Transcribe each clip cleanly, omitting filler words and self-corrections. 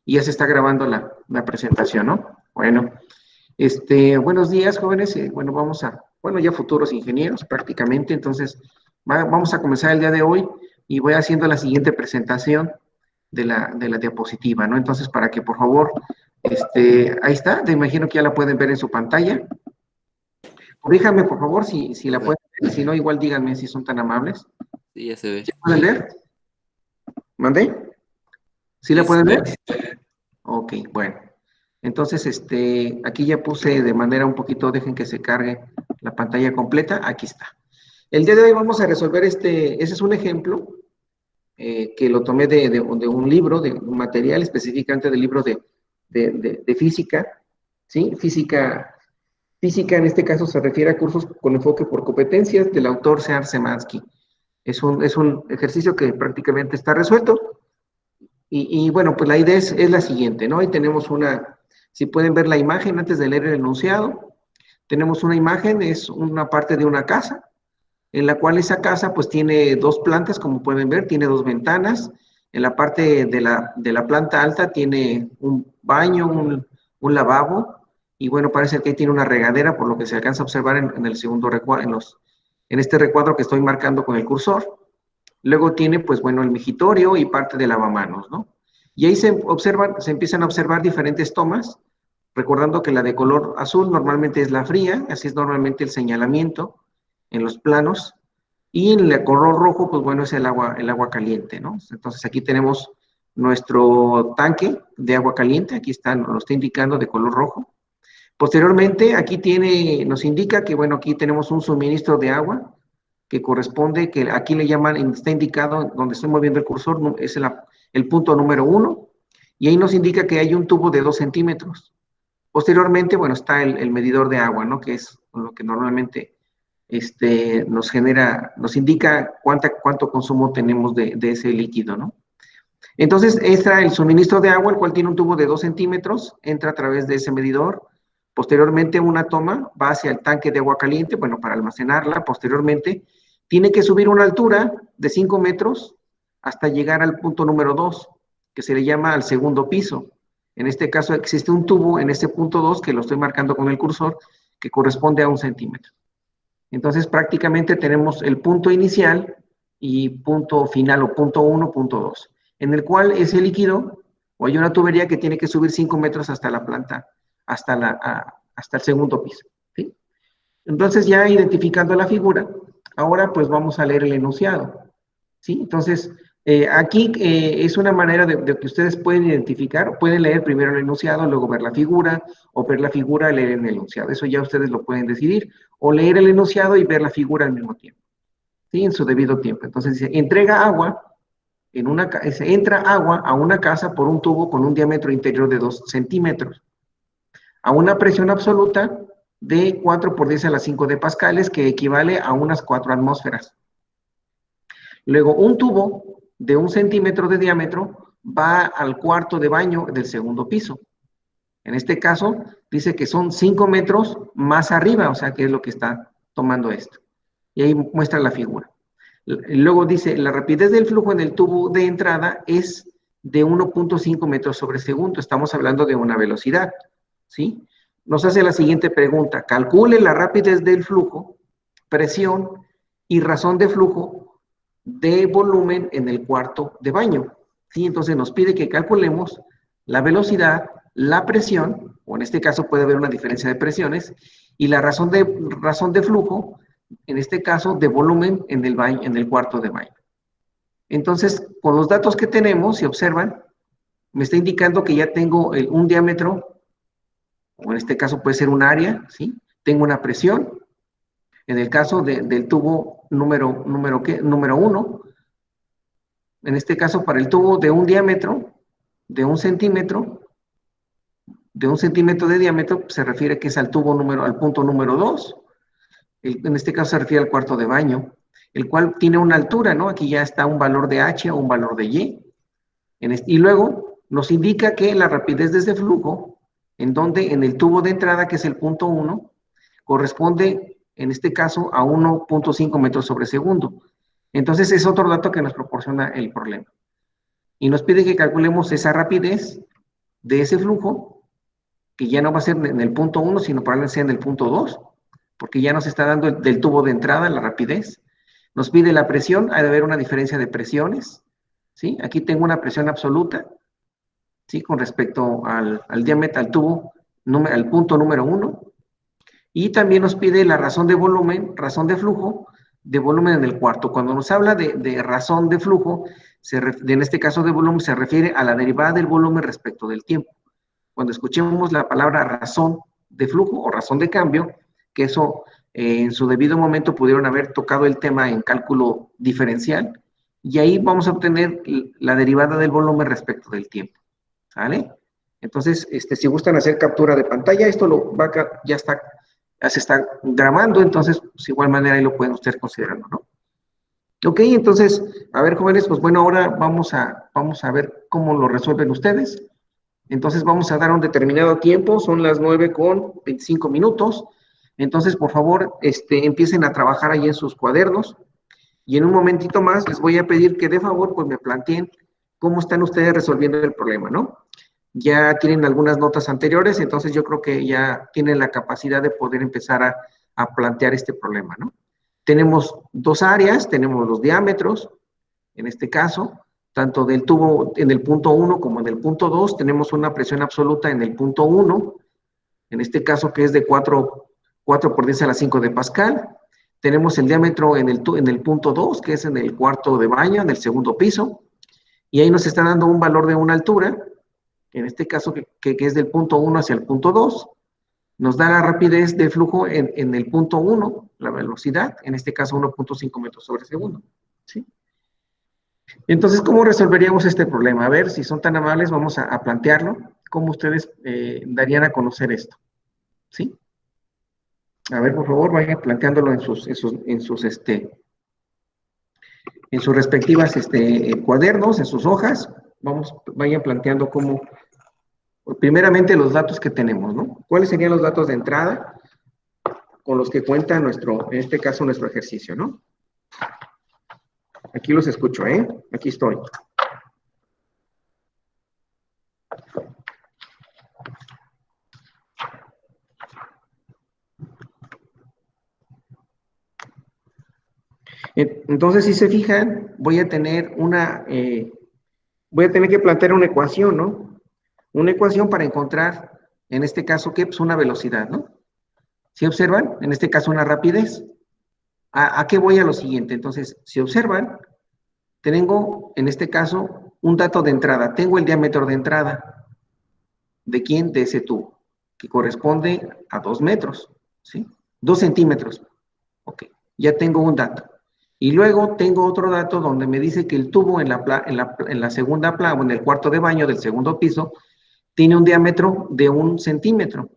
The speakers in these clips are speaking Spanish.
y ya se está grabando la presentación, ¿no? Bueno, buenos días, jóvenes. Bueno, bueno, ya futuros ingenieros prácticamente, entonces vamos a comenzar el día de hoy y voy haciendo la siguiente presentación de la diapositiva, ¿no? Entonces, para que por favor, ahí está, te imagino que ya la pueden ver en su pantalla. Corríjanme, por favor, si la Profe, pueden ver, si no, igual díganme si son tan amables. sí, ya se ve. ¿Sí pueden ver? ¿Mandé? ¿Sí la Sí, se pueden ve. ver? Ok, bueno. Entonces, aquí ya puse de manera un poquito, dejen que se cargue la pantalla completa, aquí está. El día de hoy vamos a resolver ese es un ejemplo que lo tomé de un libro, de un material específicamente del libro de física, ¿sí? Física en este caso se refiere a cursos con enfoque por competencias del autor Sean Semansky. Es un ejercicio que prácticamente está resuelto. Y bueno, pues la idea es la siguiente, ¿no? Ahí tenemos si pueden ver la imagen antes de leer el enunciado, tenemos una imagen, es una parte de una casa, en la cual esa casa pues tiene dos plantas, como pueden ver, tiene dos ventanas. En la parte de la planta alta tiene un baño, un lavabo, y bueno, parece que ahí tiene una regadera, por lo que se alcanza a observar en el segundo recuadro, en este recuadro que estoy marcando con el cursor. Luego tiene, pues bueno, el migitorio y parte de lavamanos, ¿no? Y ahí se empiezan a observar diferentes tomas, recordando que la de color azul normalmente es la fría, así es normalmente el señalamiento en los planos, y en el color rojo, pues bueno, es el agua caliente, ¿no? Entonces aquí tenemos nuestro tanque de agua caliente, aquí nos está indicando de color rojo. Posteriormente, nos indica que, bueno, aquí tenemos un suministro de agua, que corresponde, que aquí le llaman, está indicado donde estoy moviendo el cursor, es el punto número 1, y ahí nos indica que hay un tubo de 2 centímetros. Posteriormente, bueno, está el medidor de agua, ¿no? Que es lo que normalmente nos indica cuánto consumo tenemos de ese líquido, ¿no? Entonces, entra el suministro de agua, el cual tiene un tubo de 2 centímetros, entra a través de ese medidor. Posteriormente, una toma va hacia el tanque de agua caliente, bueno, para almacenarla. Posteriormente, tiene que subir una altura de 5 metros hasta llegar al punto número 2, que se le llama al segundo piso. En este caso, existe un tubo en este punto 2, que lo estoy marcando con el cursor, que corresponde a 1 centímetro. Entonces, prácticamente tenemos el punto inicial y punto final, o punto 1, punto 2, en el cual ese líquido, o hay una tubería que tiene que subir 5 metros hasta la planta, hasta el segundo piso, ¿sí? Entonces, ya identificando la figura, ahora pues vamos a leer el enunciado, ¿sí? Entonces, aquí es una manera de que ustedes pueden identificar, pueden leer primero el enunciado, luego ver la figura, o ver la figura y leer el enunciado. Eso ya ustedes lo pueden decidir, o leer el enunciado y ver la figura al mismo tiempo, ¿sí? En su debido tiempo. Entonces dice, entra agua a una casa por un tubo con un diámetro interior de 2 centímetros, a una presión absoluta de 4 por 10 a la 5 de pascales, que equivale a unas 4 atmósferas. Luego, un tubo de 1 centímetro de diámetro va al cuarto de baño del segundo piso. En este caso, dice que son 5 metros más arriba, o sea, que es lo que está tomando esto. Y ahí muestra la figura. Luego dice, la rapidez del flujo en el tubo de entrada es de 1.5 metros sobre segundo. Estamos hablando de una velocidad, ¿sí? Nos hace la siguiente pregunta. Calcule la rapidez del flujo, presión y razón de flujo de volumen en el cuarto de baño, ¿sí? Entonces nos pide que calculemos la velocidad, la presión, o en este caso puede haber una diferencia de presiones, y la razón de flujo, en este caso de volumen en el cuarto de baño. Entonces, con los datos que tenemos, si observan, me está indicando que ya tengo un diámetro, o en este caso puede ser un área, ¿sí? Tengo una presión, en el caso del tubo número 1, en este caso para el tubo de un diámetro de 1 centímetro, de 1 centímetro de diámetro, se refiere que es al punto número 2, en este caso se refiere al cuarto de baño, el cual tiene una altura, ¿no? Aquí ya está un valor de H o un valor de Y. Y luego nos indica que la rapidez de ese flujo, en el tubo de entrada, que es el punto 1, corresponde, en este caso, a 1.5 metros sobre segundo. Entonces, es otro dato que nos proporciona el problema. Y nos pide que calculemos esa rapidez de ese flujo, que ya no va a ser en el punto 1, sino probablemente sea en el punto 2, porque ya nos está dando del tubo de entrada la rapidez. Nos pide la presión, ha de haber una diferencia de presiones, ¿sí? Aquí tengo una presión absoluta, ¿sí? Con respecto al diámetro, al tubo, al punto número 1. Y también nos pide la razón de volumen, razón de flujo, de volumen en el cuarto. Cuando nos habla de razón de flujo, en este caso de volumen, se refiere a la derivada del volumen respecto del tiempo. Cuando escuchemos la palabra razón de flujo o razón de cambio, que eso en su debido momento pudieron haber tocado el tema en cálculo diferencial, y ahí vamos a obtener la derivada del volumen respecto del tiempo. ¿Sale? Entonces, si gustan hacer captura de pantalla, esto ya se está grabando, entonces, pues, de igual manera ahí lo pueden ustedes considerarlo, ¿no? Ok, entonces, a ver, jóvenes, pues bueno, ahora vamos a ver cómo lo resuelven ustedes. Entonces, vamos a dar un determinado tiempo, son las 9:25. Entonces, por favor, empiecen a trabajar ahí en sus cuadernos. Y en un momentito más les voy a pedir que de favor, pues me planteen cómo están ustedes resolviendo el problema, ¿no? Ya tienen algunas notas anteriores, entonces yo creo que ya tienen la capacidad de poder empezar a plantear este problema, ¿no? Tenemos dos áreas, tenemos los diámetros, en este caso, tanto del tubo en el punto 1 como en el punto 2, tenemos una presión absoluta en el punto 1, en este caso que es de 4 por 10 a la 5 de Pascal. Tenemos el diámetro en el punto 2, que es en el cuarto de baño, en el segundo piso, y ahí nos está dando un valor de una altura, en este caso que es del punto 1 hacia el punto 2, nos da la rapidez de flujo en el punto 1, la velocidad, en este caso 1.5 metros sobre segundo. ¿Sí? Entonces, ¿cómo resolveríamos este problema? A ver, si son tan amables, vamos a plantearlo. ¿Cómo ustedes darían a conocer esto? ¿Sí? A ver, por favor, vayan planteándolo en sus respectivas cuadernos, en sus hojas. Vayan planteando cómo, primeramente los datos que tenemos, ¿no? ¿Cuáles serían los datos de entrada con los que cuenta en este caso, nuestro ejercicio, ¿no? Aquí los escucho, ¿eh? Aquí estoy. Entonces, si se fijan, voy a tener que plantear una ecuación, ¿no? Una ecuación para encontrar, en este caso, ¿qué? Pues una velocidad, ¿no? ¿Sí observan? En este caso, una rapidez. ¿A qué voy a lo siguiente? Entonces, si observan, tengo, en este caso, un dato de entrada. Tengo el diámetro de entrada. ¿De quién? De ese tubo, que corresponde a 2 metros, ¿sí? 2 centímetros. Ok, ya tengo un dato. Y luego tengo otro dato donde me dice que el tubo en la segunda planta, en el cuarto de baño del segundo piso, tiene un diámetro de 1 centímetro,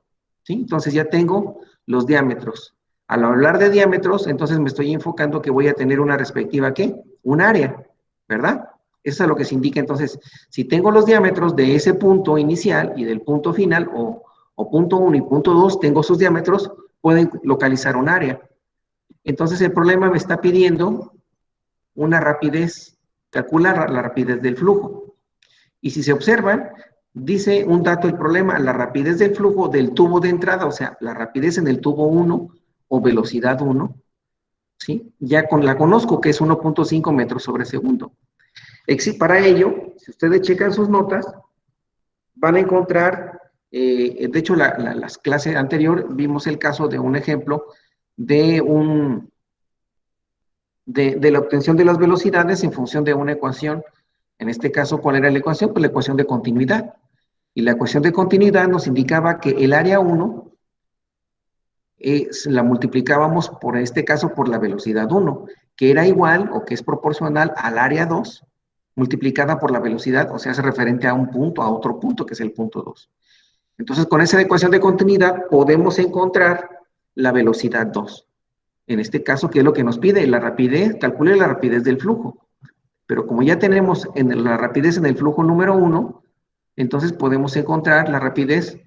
¿sí? Entonces ya tengo los diámetros. Al hablar de diámetros, entonces me estoy enfocando que voy a tener una respectiva, ¿qué? Un área, ¿verdad? Eso es lo que se indica. Entonces, si tengo los diámetros de ese punto inicial y del punto final, o punto 1 y punto 2, tengo sus diámetros, pueden localizar un área. Entonces, el problema me está pidiendo una rapidez, calcular la rapidez del flujo. Y si se observan, dice un dato el problema, la rapidez del flujo del tubo de entrada, o sea, la rapidez en el tubo 1 o velocidad 1, ¿sí? Ya la conozco, que es 1.5 metros sobre segundo. Para ello, si ustedes checan sus notas, van a encontrar, de hecho, las clases anterior vimos el caso de un ejemplo de la obtención de las velocidades en función de una ecuación. En este caso, ¿cuál era la ecuación? Pues la ecuación de continuidad. Y la ecuación de continuidad nos indicaba que el área 1 la multiplicábamos, por este caso, por la velocidad 1, que era igual o que es proporcional al área 2 multiplicada por la velocidad, o sea, es referente a un punto, a otro punto, que es el punto 2. Entonces, con esa ecuación de continuidad podemos encontrar la velocidad 2. En este caso, ¿qué es lo que nos pide? La rapidez, calcule la rapidez del flujo. Pero como ya tenemos la rapidez en el flujo número 1, entonces podemos encontrar la rapidez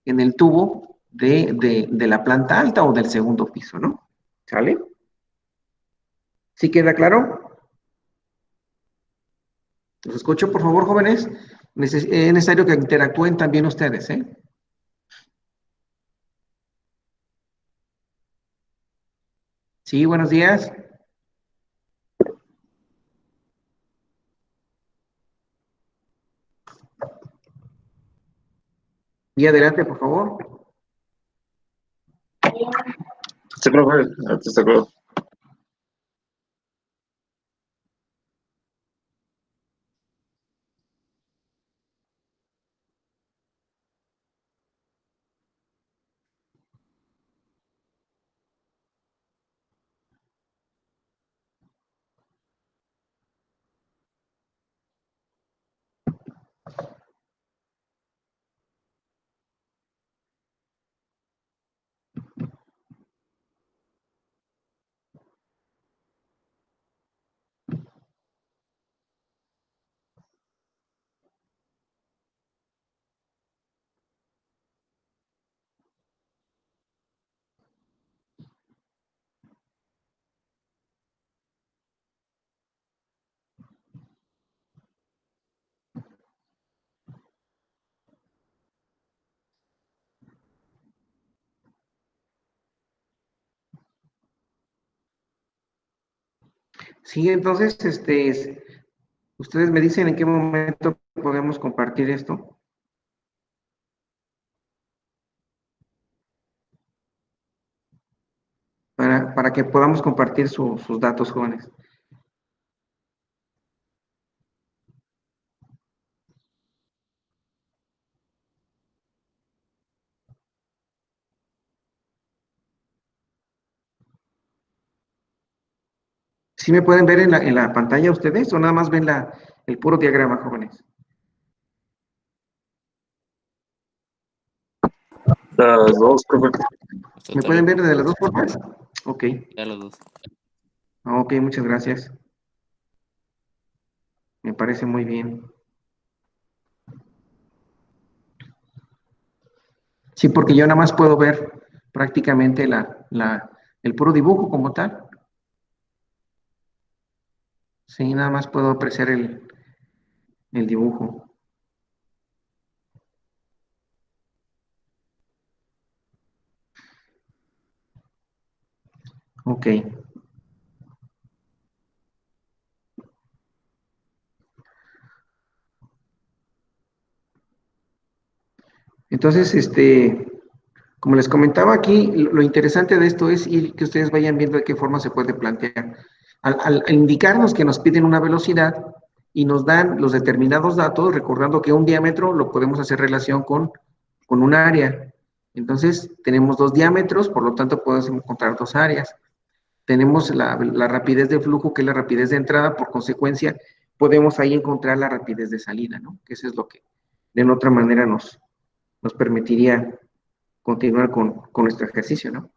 en el tubo de la planta alta o del segundo piso, ¿no? ¿Sale? ¿Sí queda claro? ¿Los escucho, por favor, jóvenes? Es necesario que interactúen también ustedes, ¿eh? Sí, buenos días. Y adelante, por favor. Sí, profe, está claro. Sí, entonces, ustedes me dicen en qué momento podemos compartir esto para que podamos compartir sus datos, jóvenes. ¿Sí me pueden ver en la pantalla ustedes o nada más ven el puro diagrama, jóvenes? Las dos, profe. ¿Me Está pueden bien, ver profe. de las dos formas? Ok, Ya los dos. ok, muchas gracias. Me parece muy bien. Sí, porque yo nada más puedo ver prácticamente el puro dibujo como tal. Sí, nada más puedo apreciar el dibujo. Ok. Entonces, como les comentaba aquí, lo interesante de esto es ir, que ustedes vayan viendo de qué forma se puede plantear. Al indicarnos que nos piden una velocidad y nos dan los determinados datos, recordando que un diámetro lo podemos hacer relación con un área. Entonces, tenemos dos diámetros, por lo tanto, podemos encontrar dos áreas. Tenemos la rapidez de flujo, que es la rapidez de entrada, por consecuencia, podemos ahí encontrar la rapidez de salida, ¿no? Que eso es lo que de otra manera nos permitiría continuar con nuestro ejercicio, ¿no?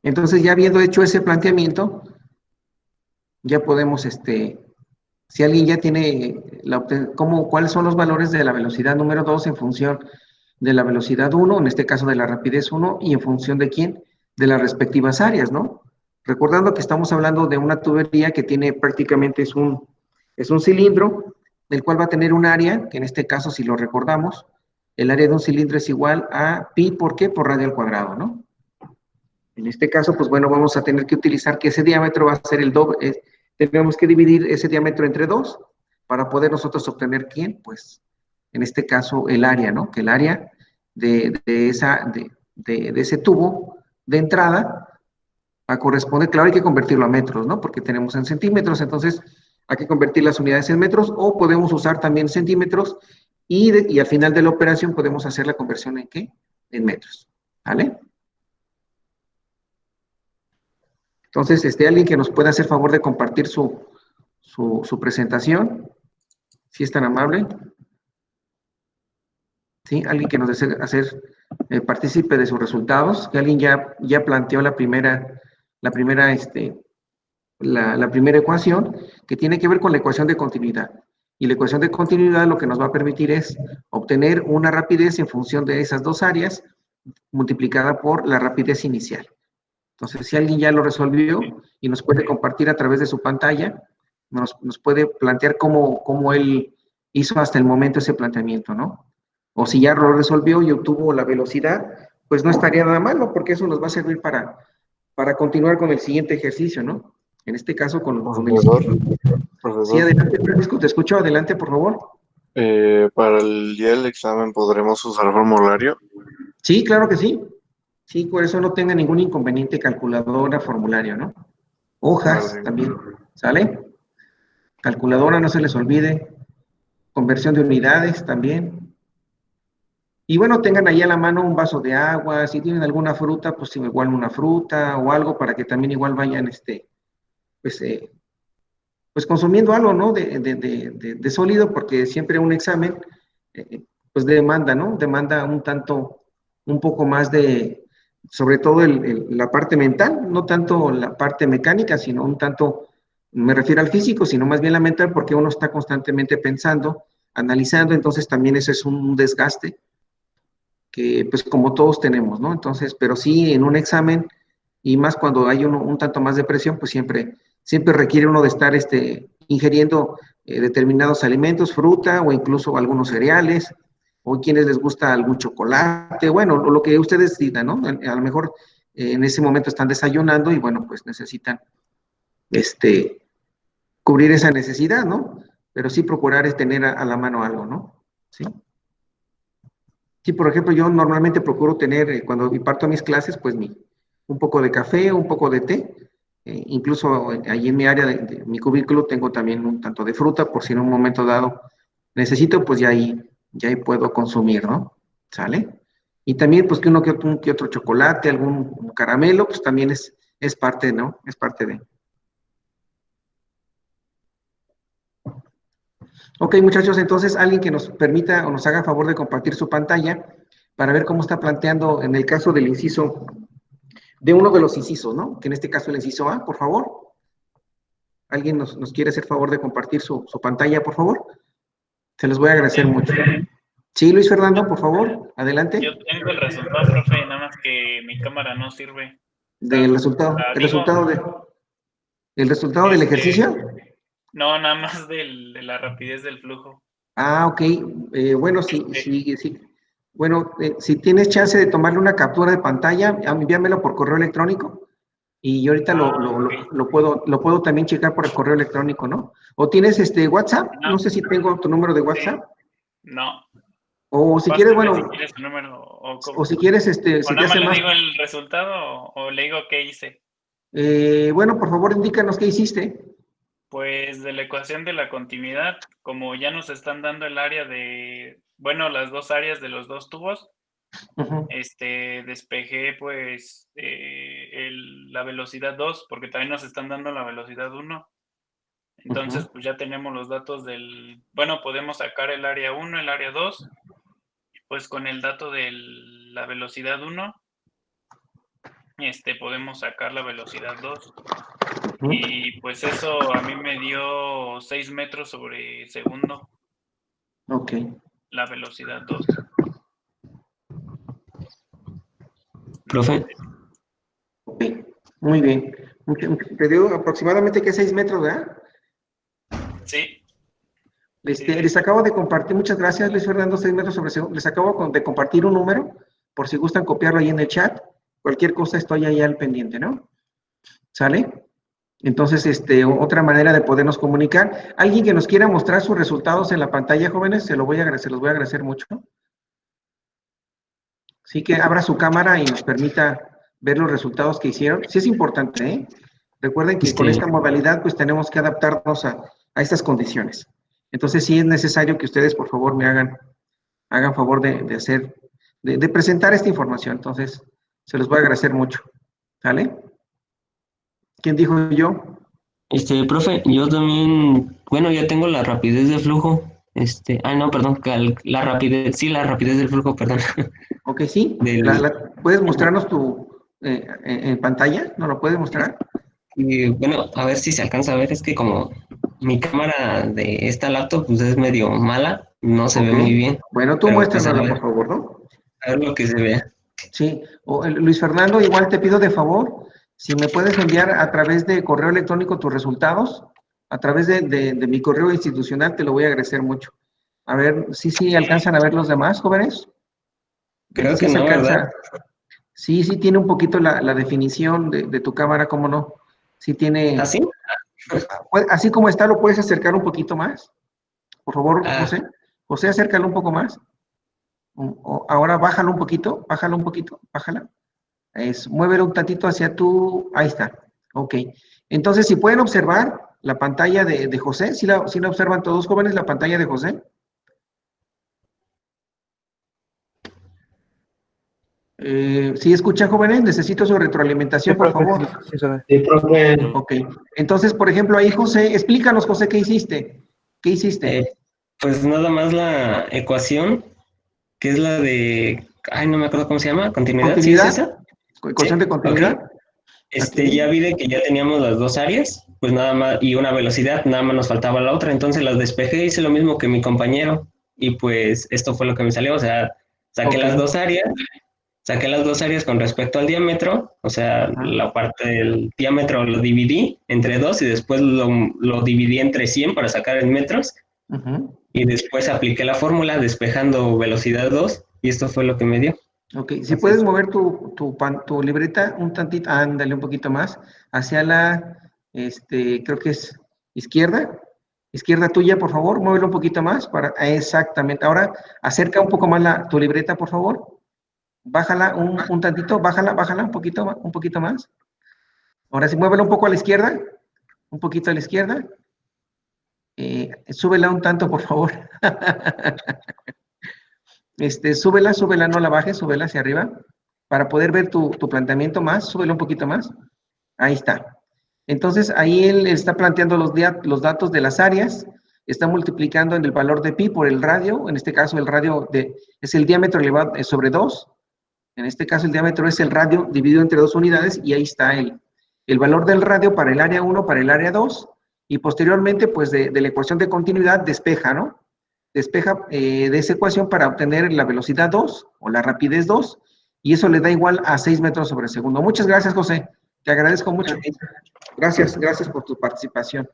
Entonces, ya habiendo hecho ese planteamiento, ya podemos, si alguien ya tiene cuáles son los valores de la velocidad número 2 en función de la velocidad 1, en este caso de la rapidez 1, y en función de quién, de las respectivas áreas, ¿no? Recordando que estamos hablando de una tubería que tiene prácticamente es un cilindro, del cual va a tener un área, que en este caso, si lo recordamos, el área de un cilindro es igual a pi, ¿por qué? Por radio al cuadrado, ¿no? En este caso, pues bueno, vamos a tener que utilizar que ese diámetro va a ser el doble, tenemos que dividir ese diámetro entre 2 para poder nosotros obtener quién, pues en este caso el área, ¿no? Que el área de ese tubo de entrada va a corresponder, claro, hay que convertirlo a metros, ¿no? Porque tenemos en centímetros, entonces hay que convertir las unidades en metros o podemos usar también centímetros y al final de la operación podemos hacer la conversión en ¿qué? En metros, ¿vale? Entonces, alguien que nos pueda hacer favor de compartir su presentación, si es tan amable. ¿Sí? Alguien que nos desee hacer partícipe de sus resultados, que alguien ya planteó la primera ecuación, que tiene que ver con la ecuación de continuidad. Y la ecuación de continuidad lo que nos va a permitir es obtener una rapidez en función de esas dos áreas multiplicada por la rapidez inicial. Entonces, si alguien ya lo resolvió y nos puede compartir a través de su pantalla, nos puede plantear cómo él hizo hasta el momento ese planteamiento, ¿no? O si ya lo resolvió y obtuvo la velocidad, pues no estaría nada malo, porque eso nos va a servir para continuar con el siguiente ejercicio, ¿no? En este caso, con el Profesor, siguiente. Sí, profesor, adelante, Francisco, te escucho, adelante, por favor. para el día del examen podremos usar formulario. Sí, claro que sí. Sí, por eso no tenga ningún inconveniente calculadora, formulario, ¿no? Hojas Vale. también, ¿sale? Calculadora, no se les olvide. Conversión de unidades también. Y bueno, tengan ahí a la mano un vaso de agua, si tienen alguna fruta, pues igual una fruta o algo para que también igual vayan, pues, pues consumiendo algo, ¿no? De sólido, porque siempre un examen, pues demanda, ¿no? Demanda un poco más sobre todo la parte mental, no tanto la parte mecánica, sino un tanto, me refiero al físico, sino más bien la mental, porque uno está constantemente pensando, analizando, entonces también eso es un desgaste que pues como todos tenemos, ¿no? Entonces, pero sí en un examen, y más cuando hay un tanto más de presión, pues siempre requiere uno de estar ingiriendo determinados alimentos, fruta o incluso algunos cereales, o quienes les gusta algún chocolate, bueno, lo que ustedes digan, ¿no? A lo mejor en ese momento están desayunando y bueno, pues necesitan este, cubrir esa necesidad, ¿no? Pero sí procurar es tener a la mano algo, ¿no? Sí. Sí, por ejemplo, yo normalmente procuro tener, cuando imparto mis clases, pues un poco de café, un poco de té. Incluso ahí en mi área de mi cubículo tengo también un tanto de fruta, por si en un momento dado necesito, pues ya ahí puedo consumir, ¿no? ¿Sale? Y también, pues que un que otro chocolate, algún caramelo, pues también es parte, ¿no? Es parte de. Ok, muchachos, entonces alguien que nos permita o nos haga favor de compartir su pantalla para ver cómo está planteando en el caso del inciso, de uno de los incisos, ¿no? Que en este caso el inciso A, por favor. ¿Alguien nos quiere hacer favor de compartir su pantalla, por favor? Se los voy a agradecer Sí, mucho. Sí, Luis Fernando, por favor, adelante. yo tengo el resultado, profe, nada más que mi cámara no sirve. Del Se resultado, la digo, el resultado del ejercicio. no, nada más de la rapidez del flujo. Ah, ok. Bueno, sí, Este, sí, sí. Bueno, si tienes chance de tomarle una captura de pantalla, envíamelo por correo electrónico y yo ahorita ok. lo puedo también checar por el correo electrónico, ¿no? ¿O tienes WhatsApp? No, No sé si tengo tu número de sí, WhatsApp. no. O si quieres, Pásame si bueno, quieres su número o si quieres, o si te nada más hace le más, digo el resultado o le digo qué hice. bueno, por favor, indícanos qué hiciste. Pues de la ecuación de la continuidad, como ya nos están dando el área bueno, las dos áreas de los dos tubos, Ujú, despejé pues la velocidad 2 porque también nos están dando la velocidad 1. ujú, Entonces, pues ya tenemos los datos bueno, podemos sacar el área 1, el área 2, pues con el dato de la velocidad 1, podemos sacar la velocidad 2. ujú. Y pues eso a mí me dio 6 metros sobre segundo, Ok, la velocidad 2. Profe, ok, muy bien. Te dio aproximadamente que 6 metros, ¿verdad? Sí, sí, Les acabo de compartir, muchas gracias, Luis Fernando, 6 metros sobre segundo. Les acabo de compartir un número, por si gustan copiarlo ahí en el chat. Cualquier cosa estoy ahí al pendiente, ¿no? ¿Sale? Entonces, otra manera de podernos comunicar. Alguien que nos quiera mostrar sus resultados en la pantalla, jóvenes, se los voy a agradecer mucho. Sí, que abra su cámara y nos permita ver los resultados que hicieron. Sí es importante, ¿eh? Recuerden que con esta modalidad, pues tenemos que adaptarnos a estas condiciones. Entonces, sí es necesario que ustedes, por favor, me hagan favor de presentar esta información. Entonces, se los voy a agradecer mucho. ¿Sale? ¿Quién dijo yo? profe, yo también, bueno, ya tengo la rapidez de flujo. No, perdón, la rapidez, sí, la rapidez del flujo, perdón. Ok, sí. Del, ¿Puedes mostrarnos en pantalla? ¿No lo puedes mostrar? y bueno, a ver si se alcanza a ver, es que como mi cámara de esta laptop pues es medio mala, no se Ok. ve muy bien, Bueno, tú pero pues muéstranosla, por favor, ¿no? a ver lo que se vea. Sí. Luis Fernando, igual te pido de favor, Si me puedes enviar a través de correo electrónico tus resultados, a través de mi correo institucional, te lo voy a agradecer mucho. A ver, sí alcanzan a ver los demás, jóvenes. Creo Sí que se no, alcanza. ¿verdad? Sí tiene un poquito la definición de tu cámara, ¿cómo no? Sí tiene, ¿Así? así como está, lo puedes acercar un poquito más. Por favor, Ah, José. José, acércalo un poco más. Ahora bájalo un poquito, bájala. Muévelo un tantito hacia tu, ahí está. Ok. Entonces, si pueden observar la pantalla de José, si la observan todos jóvenes, la pantalla de José. ¿Sí escuchan, jóvenes? Necesito su retroalimentación, por favor. Sí, profe. Ok. Entonces, por ejemplo, ahí, José, explícanos, José, ¿qué hiciste? ¿Qué hiciste? pues nada más la ecuación, que es la de, ay, no me acuerdo cómo se llama, continuidad, ¿sí es ¿Continuidad? esa? ¿Ecuación Sí, de continuidad? ok. Ok. Ya vi de que ya teníamos las dos áreas, pues nada más, y una velocidad, nada más nos faltaba la otra, entonces las despejé, hice lo mismo que mi compañero, y pues esto fue lo que me salió, o sea, saqué Ok. las dos áreas, saqué las dos áreas con respecto al diámetro, o sea, Ajá. la parte del diámetro lo dividí entre dos y después lo dividí entre 100 para sacar en metros, Ujú. y después apliqué la fórmula despejando velocidad 2 y esto fue lo que me dio. Ok, si puedes Entonces, mover tu libreta un tantito, ándale un poquito más, hacia la, creo que es izquierda tuya, por favor, muévelo un poquito más, exactamente. Ahora, acerca un poco más tu libreta, por favor, bájala un tantito, bájala un poquito más. Ahora sí, muévelo un poco a la izquierda, un poquito a la izquierda, súbela un tanto, por favor. Súbela, no la bajes, súbela hacia arriba, para poder ver tu planteamiento más, súbela un poquito más. Ahí está. Entonces, ahí él está planteando los datos de las áreas, está multiplicando en el valor de pi por el radio, en este caso el radio es el diámetro elevado sobre 2, en este caso el diámetro es el radio dividido entre 2 unidades, y ahí está el valor del radio para el área 1, para el área 2, y posteriormente, pues de la ecuación de continuidad, despeja, ¿no? Despeja de esa ecuación para obtener la velocidad 2 o la rapidez 2, y eso le da igual a 6 metros sobre segundo. Muchas gracias, José. Te agradezco mucho. Gracias por tu participación.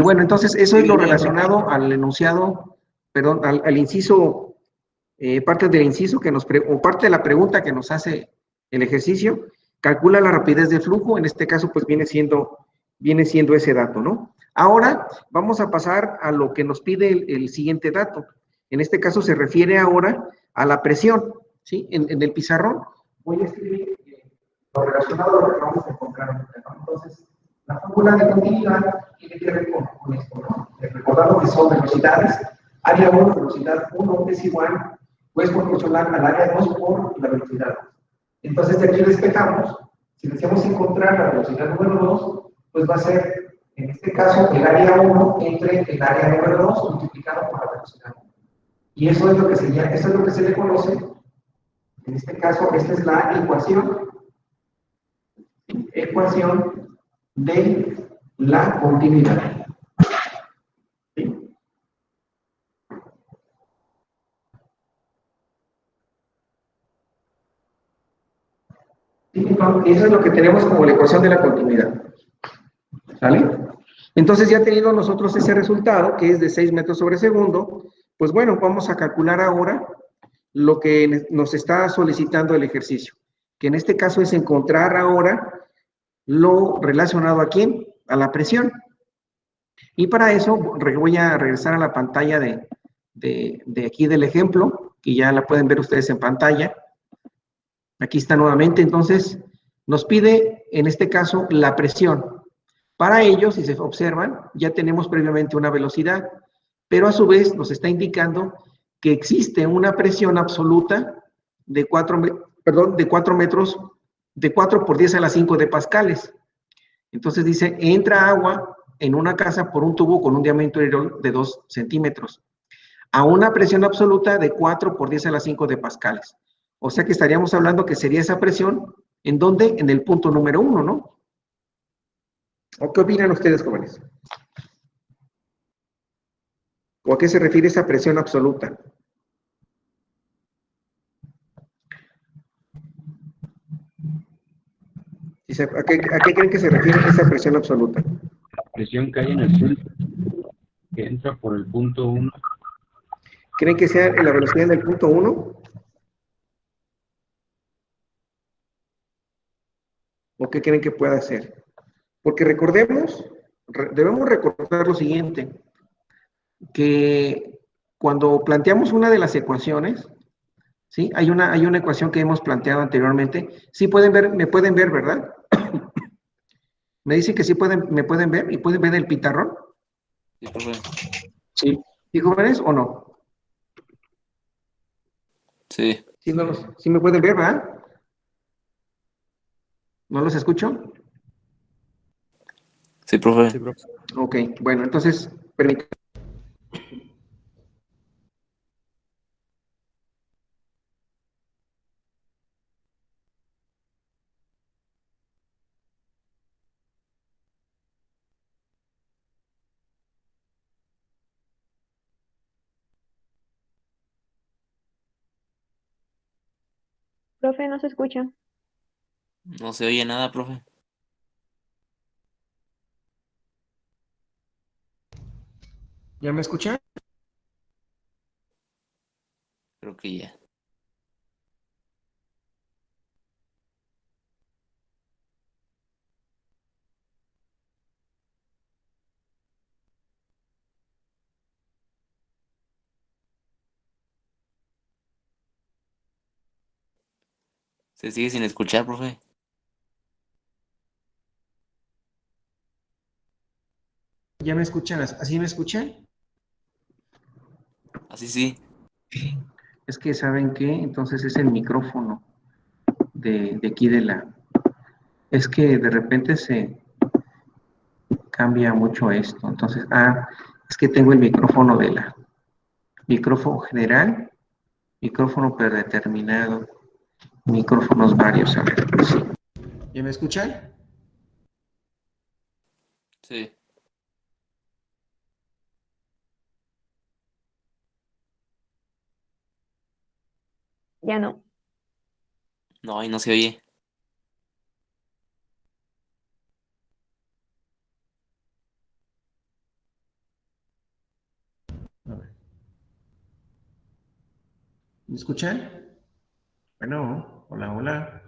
Bueno, entonces eso es lo relacionado al enunciado, perdón, al inciso, parte del inciso o parte de la pregunta que nos hace el ejercicio. Calcula la rapidez de flujo, en este caso pues viene siendo ese dato, ¿no? Ahora vamos a pasar a lo que nos pide el siguiente dato. En este caso se refiere ahora a la presión, ¿sí? En el pizarrón voy a escribir lo relacionado a lo que vamos a encontrar ahorita, ¿no? Entonces, la fórmula de continuidad tiene que ver con esto, ¿no? Recordando que son velocidades. Área 1, velocidad 1 es igual, pues proporcional al área 2 por la velocidad 2. Entonces, de aquí despejamos. Si deseamos encontrar la velocidad número 2, pues va a ser, en este caso, el área 1 entre el área número 2 multiplicado por la velocidad 1. Y eso es lo que se le conoce. En este caso, esta es la ecuación de la continuidad. ¿Sí? Entonces, eso es lo que tenemos como la ecuación de la continuidad. ¿Sale? Entonces, ya teniendo nosotros ese resultado, que es de 6 metros sobre segundo, pues bueno, vamos a calcular ahora lo que nos está solicitando el ejercicio, que en este caso es encontrar ahora lo relacionado a quién, a la presión. Y para eso voy a regresar a la pantalla de aquí del ejemplo, que ya la pueden ver ustedes en pantalla. Aquí está nuevamente, entonces nos pide en este caso la presión. Para ello, si se observan, ya tenemos previamente una velocidad, pero a su vez nos está indicando que existe una presión absoluta de 4 metros, de 4 por 10 a la 5 de pascales. Entonces dice, entra agua en una casa por un tubo con un diámetro de 2 centímetros, a una presión absoluta de 4 por 10 a la 5 de pascales. O sea que estaríamos hablando que sería esa presión, ¿en dónde? En el punto número 1, ¿no? ¿O qué opinan ustedes, jóvenes? ¿O a qué se refiere esa presión absoluta? Si ¿A qué creen que se refiere esa presión absoluta? Presión que hay en el punto, que entra por el punto 1. ¿Creen que sea en la velocidad del punto 1? ¿O qué creen que pueda ser? Porque debemos recordar lo siguiente, que cuando planteamos una de las ecuaciones, ¿sí? Hay una ecuación que hemos planteado anteriormente. Sí pueden ver, me pueden ver, ¿verdad? Me dicen que sí me pueden ver y pueden ver el pizarrón. Sí, profe. Sí. ¿Sí, jóvenes, o no? Sí. Sí me pueden ver, ¿verdad? ¿No los escucho? Sí, profe. Ok, bueno, entonces, permítanme. Profe, no se escucha. No se oye nada, profe. ¿Ya me escuchan? Creo que ya. Se sigue sin escuchar, profe. ¿Ya me escuchan? ¿Así me escuchan? Así sí. Es que, ¿saben qué? Entonces es el micrófono de aquí de la... Es que de repente se cambia mucho esto. Entonces, es que tengo el micrófono de la... Micrófono general, micrófono predeterminado, micrófonos varios. A ver, sí. ¿Ya me escuchan? Sí. Ya no. No, y no se oye. A ver. ¿Me escuchan? Bueno, hola, hola.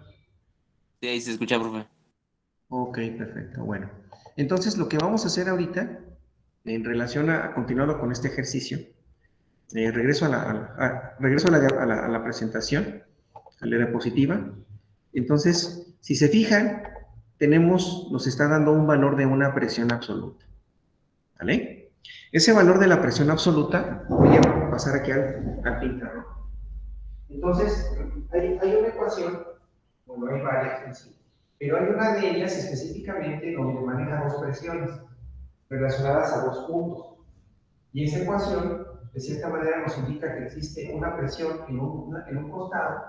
Sí, ahí se escucha, profe. Ok, perfecto. Bueno, entonces lo que vamos a hacer ahorita, en relación a continuando con este ejercicio, regreso a la presentación, a la diapositiva. Entonces, si se fijan, nos está dando un valor de una presión absoluta. ¿Vale? Ese valor de la presión absoluta, voy a pasar aquí al pizarrón. Entonces, hay una ecuación, bueno, hay varias en sí, pero hay una de ellas específicamente donde maneja dos presiones relacionadas a dos puntos. Y esa ecuación, de cierta manera, nos indica que existe una presión en un costado,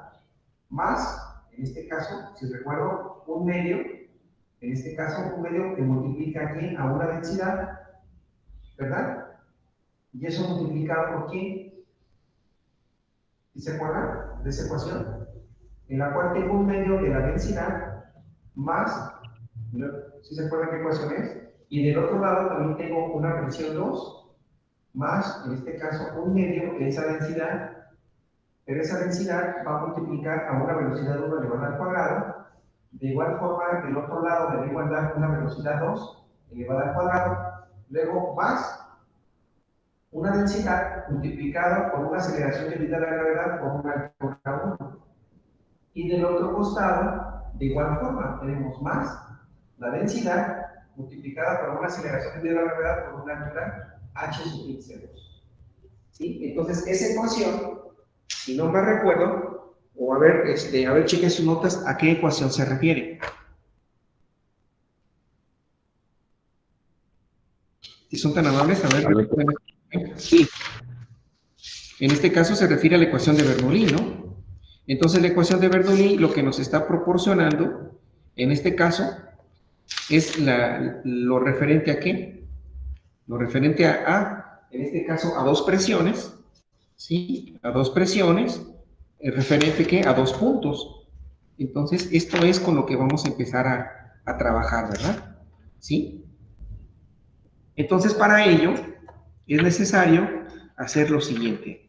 más, en este caso, si recuerdo, un medio, en este caso, un medio que multiplica aquí a una densidad, ¿verdad? Y eso multiplicado por quién. ¿Sí se acuerdan de esa ecuación? En la cual tengo un medio de la densidad más, ¿sí se acuerdan qué ecuación es? Y del otro lado también tengo una presión 2 más, en este caso, un medio de esa densidad, pero esa densidad va a multiplicar a una velocidad 1 elevada al cuadrado. De igual forma, del otro lado me da igualdad una velocidad 2 elevada al cuadrado, luego más una densidad multiplicada por una aceleración debida a la gravedad por una altura 1. Y del otro costado, de igual forma, tenemos más la densidad multiplicada por una aceleración debida a la gravedad por una altura h sub x2. ¿Sí? Entonces, esa ecuación, si no me recuerdo, o a ver, chequen sus notas, ¿a qué ecuación se refiere? Si son tan amables, a ver. Sí. En este caso se refiere a la ecuación de Bernoulli, ¿no? Entonces, la ecuación de Bernoulli lo que nos está proporcionando, en este caso, es lo referente a qué? Lo referente en este caso, a dos presiones, ¿sí? A dos presiones, referente ¿qué? A dos puntos. Entonces, esto es con lo que vamos a empezar a trabajar, ¿verdad? ¿Sí? Entonces, para ello, es necesario hacer lo siguiente.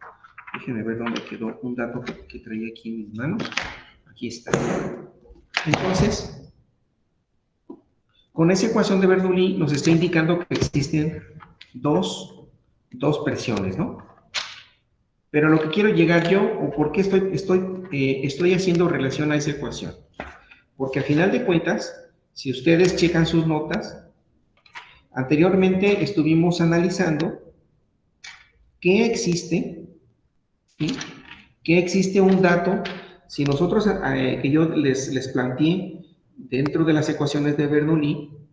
Déjenme ver dónde quedó un dato que traía aquí en mis manos. Aquí está. Entonces, con esa ecuación de Bernoulli nos está indicando que existen dos presiones, ¿no? Pero lo que quiero llegar yo, o por qué estoy haciendo relación a esa ecuación. Porque al final de cuentas, si ustedes checan sus notas, anteriormente estuvimos analizando que existe, ¿sí? Que existe un dato, si nosotros, que yo les planteé dentro de las ecuaciones de Bernoulli,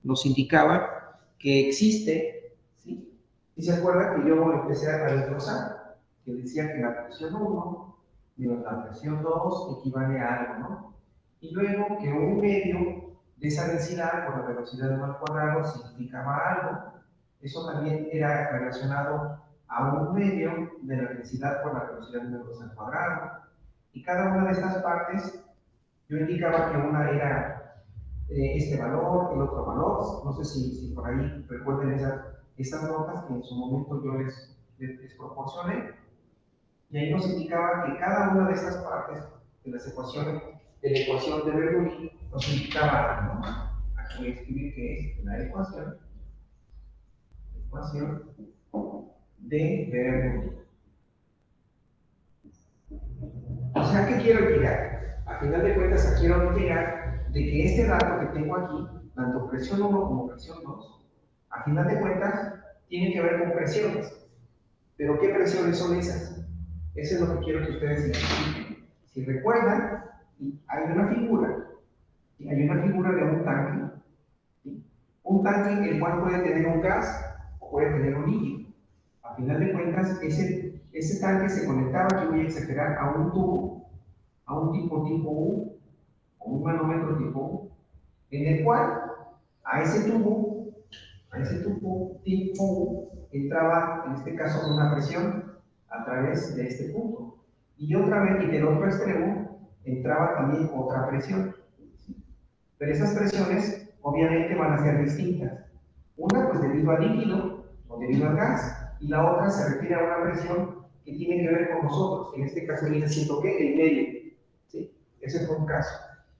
nos indicaba que existe, ¿sí? ¿Y se acuerda que yo empecé a desglosar? Que decía que la presión 1 menos la presión 2 equivale a algo, ¿no? Y luego que un medio de esa densidad por la velocidad de 1 al cuadrado significaba algo. Eso también era relacionado a un medio de la densidad por la velocidad de 2 al cuadrado. Y cada una de estas partes, yo indicaba que una era este valor, el otro valor. No sé si por ahí recuerden esas notas que en su momento yo les proporcioné. Y ahí nos indicaba que cada una de estas partes de las ecuaciones, de la ecuación de Bernoulli, nos indicaba algo, ¿no? Aquí voy a escribir que es la ecuación de Bernoulli. O sea, ¿a qué quiero llegar? A final de cuentas, quiero llegar de que este dato que tengo aquí, tanto presión 1 como presión 2, a final de cuentas, tiene que ver con presiones. ¿Pero qué presiones son esas? Eso es lo que quiero que ustedes identifiquen. Si recuerdan, hay una figura de un tanque, ¿sí? Un tanque el cual puede tener un gas o puede tener un líquido. A final de cuentas, ese tanque se conectaba, que voy a exagerar, a un tubo, a un tipo U, o un manómetro tipo U, en el cual a ese tubo tipo U entraba, en este caso, una presión a través de este punto. Y otra vez, y del otro extremo, entraba también otra presión. Pero esas presiones, obviamente, van a ser distintas. Una, pues, debido al líquido o debido al gas, y la otra se refiere a una presión que tiene que ver con nosotros. En este caso, viene siendo ¿qué? El medio. ¿Sí? Ese fue un caso.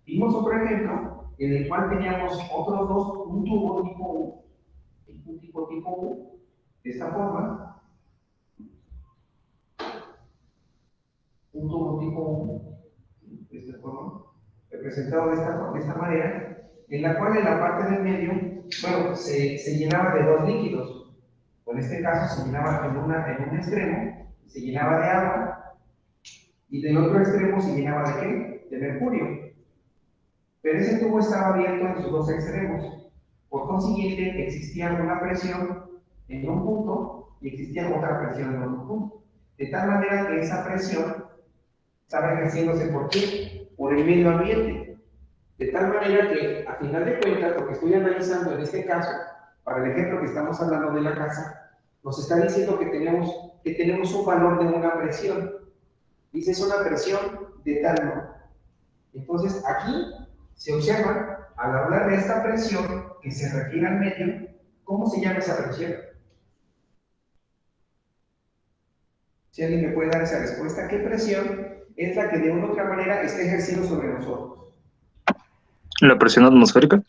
Vimos otro ejemplo en el cual teníamos otros dos, un tubo tipo U, un tipo U, de esta forma, un tubo tipo U, de esta forma, representado de esta manera, en la cual en la parte del medio, bueno, se llenaba de dos líquidos. En este caso se llenaba en un extremo, se llenaba de agua, y del otro extremo se llenaba de ¿qué? De mercurio. Pero ese tubo estaba abierto en sus dos extremos. Por consiguiente, existía una presión en un punto y existía otra presión en otro punto. De tal manera que esa presión estaba ejerciéndose ¿por qué? Por el medio ambiente. De tal manera que, a final de cuentas, lo que estoy analizando en este caso, para el ejemplo que estamos hablando de la casa, nos está diciendo que tenemos un valor de una presión. Dice, es una presión de tal modo. Entonces, aquí se observa, al hablar de esta presión que se refiere al medio, ¿cómo se llama esa presión? Si alguien me puede dar esa respuesta, ¿qué presión es la que de una u otra manera está ejerciendo sobre nosotros? ¿La presión atmosférica?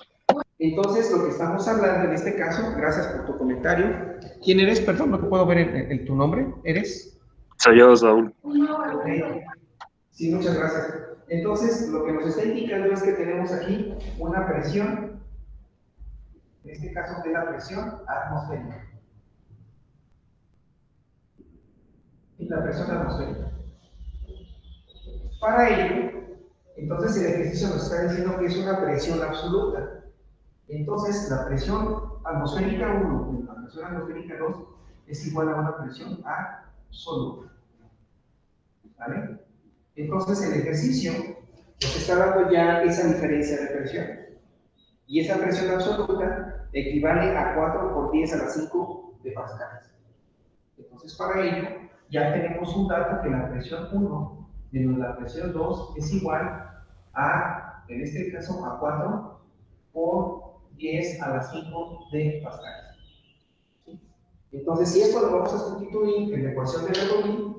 Entonces, lo que estamos hablando en este caso, gracias por tu comentario. ¿Quién eres? Perdón, no puedo ver tu nombre. ¿Eres? Soy yo, Saúl. Okay. Sí, muchas gracias. Entonces, lo que nos está indicando es que tenemos aquí una presión, en este caso de la presión atmosférica. Y la presión atmosférica. Para ello, entonces el ejercicio nos está diciendo que es una presión absoluta. Entonces, la presión atmosférica 1 y la presión atmosférica 2 es igual a una presión absoluta. ¿Vale? Entonces, el ejercicio nos está dando ya esa diferencia de presión. Y esa presión absoluta equivale a 4 por 10 a la 5 de pascales. Entonces, para ello, ya tenemos un dato que la presión 1 menos la presión 2 es igual a, en este caso, a 4 por 10 a la 5 de pascales. ¿Sí? Entonces, si esto lo vamos a sustituir en la ecuación de Bernoulli,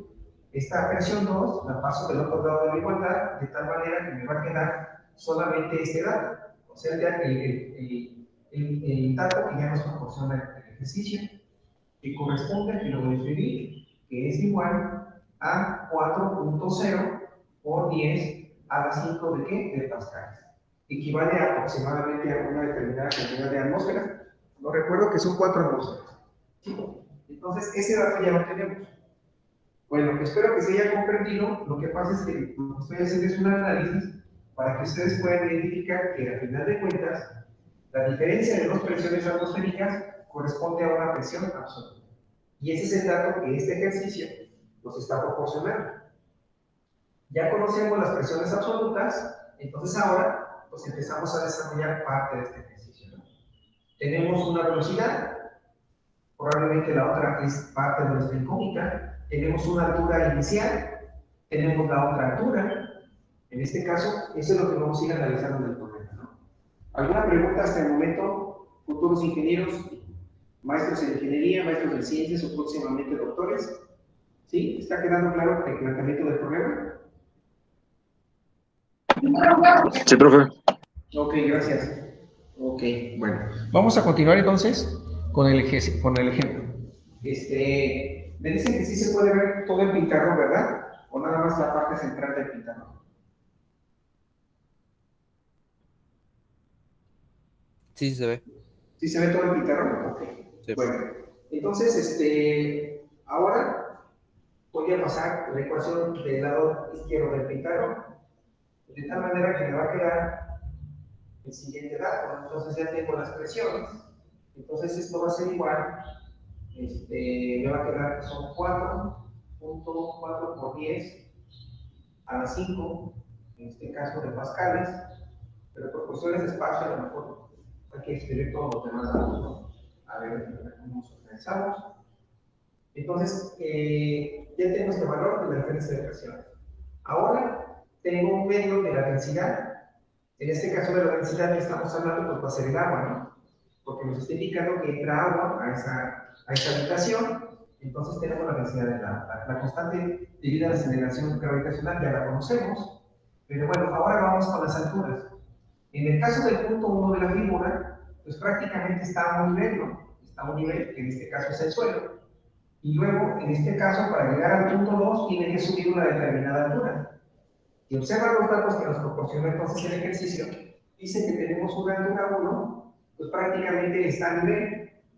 esta presión 2 la paso del otro lado de la igualdad, de tal manera que me va a quedar solamente este dato, o sea, el dato que ya nos proporciona el ejercicio, que corresponde a que lo voy a escribir, que es igual a 4.0 por 10 a la 5 de ¿qué? De pascales. Equivale a aproximadamente a una determinada cantidad de atmósferas. No recuerdo que son 4 atmósferas. ¿Sí? Entonces, ese dato ya lo tenemos. Bueno, espero que se haya comprendido. Lo que pasa es que lo que estoy haciendo es un análisis para que ustedes puedan identificar que al final de cuentas, la diferencia de dos presiones atmosféricas corresponde a una presión absoluta. Y ese es el dato que este ejercicio nos está proporcionando. Ya conocemos las presiones absolutas, entonces ahora pues empezamos a desarrollar parte de este ejercicio, ¿no? Tenemos una velocidad, probablemente la otra es parte de nuestra incógnita. Tenemos una altura inicial, tenemos la otra altura. En este caso, eso es lo que vamos a ir analizando en el problema, ¿no? ¿Alguna pregunta hasta el momento, futuros ingenieros, maestros en ingeniería, maestros en ciencias o próximamente doctores? ¿Sí? ¿Está quedando claro el planteamiento del problema? Sí, profe. Ok, gracias. Ok, bueno. Vamos a continuar entonces con el ejemplo. Me dicen que sí se puede ver todo el pizarrón, ¿verdad? O nada más la parte central del pizarrón. Sí, se ve. ¿Sí se ve todo el pizarrón? Ok. Sí. Bueno, entonces, ahora voy a pasar la ecuación del lado izquierdo del pizarrón, de tal manera que me va a quedar el siguiente dato. Entonces ya tengo las presiones. Entonces esto va a ser igual. Me va a quedar que son 4.4 por 10 a la 5, en este caso de pascales, pero por cuestiones de espacio a lo mejor hay que escribir todos los demás datos, ¿no? A ver cómo nos organizamos. Entonces, ya tengo este valor de la diferencia de presiones. Ahora tengo un medio de la densidad. En este caso de la densidad que estamos hablando, pues va a ser el agua, ¿no? Porque nos está indicando que entra agua a esa habitación. Entonces tenemos la densidad de la constante debido a la aceleración gravitacional, ya la conocemos. Pero bueno, ahora vamos con las alturas. En el caso del punto 1 de la figura, pues prácticamente está a un nivel, ¿no? Está a un nivel, que en este caso es el suelo. Y luego, en este caso, para llegar al punto 2, tiene que subir una determinada altura. Si observan los datos que nos proporciona entonces el ejercicio, dice que tenemos una altura 1, pues prácticamente está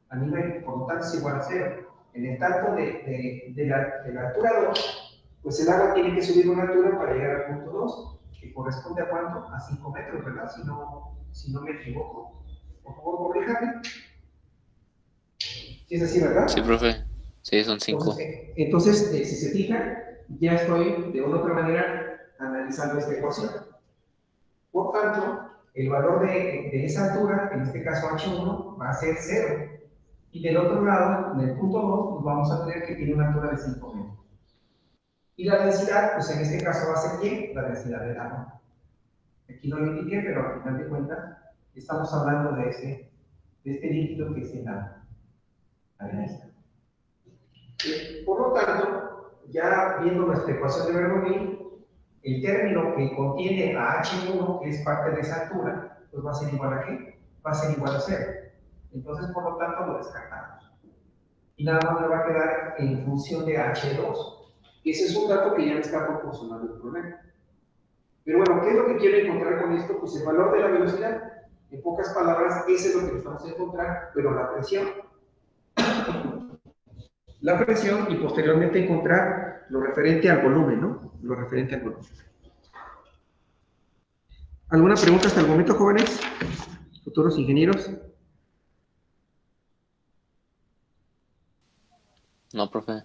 a nivel, por lo tanto es igual a 0. En el tanto de la altura 2, pues el agua tiene que subir una altura para llegar al punto 2, que corresponde a ¿cuánto? A 5 metros, ¿verdad? Si no me equivoco. Por favor, corríjame. Si es así, ¿verdad? Sí, profe. Sí, son 5. Entonces, si se fijan, ya estoy de una otra manera analizando esta ecuación. Por tanto, el valor de esa altura, en este caso H1, va a ser 0. Y del otro lado, en el punto 2, pues vamos a tener que tiene una altura de 5 metros. Y la densidad, pues en este caso va a ser ¿qué? La densidad del agua. Aquí no lo indiqué, pero al final de cuentas, estamos hablando de este líquido que es el agua. Ahí está. Por lo tanto, ya viendo nuestra ecuación de Bernoulli, el término que contiene a H1, que es parte de esa altura, pues va a ser igual a ¿qué? Va a ser igual a 0. Entonces, por lo tanto, lo descartamos. Y nada más me va a quedar en función de H2. Ese es un dato que ya me está proporcionando el problema. Pero bueno, ¿qué es lo que quiero encontrar con esto? Pues el valor de la velocidad. En pocas palabras, eso es lo que vamos a encontrar, pero la presión. La presión y posteriormente encontrar lo referente al volumen, ¿no? Lo referente al volumen. ¿Alguna pregunta hasta el momento, jóvenes? Futuros ingenieros. No, profe.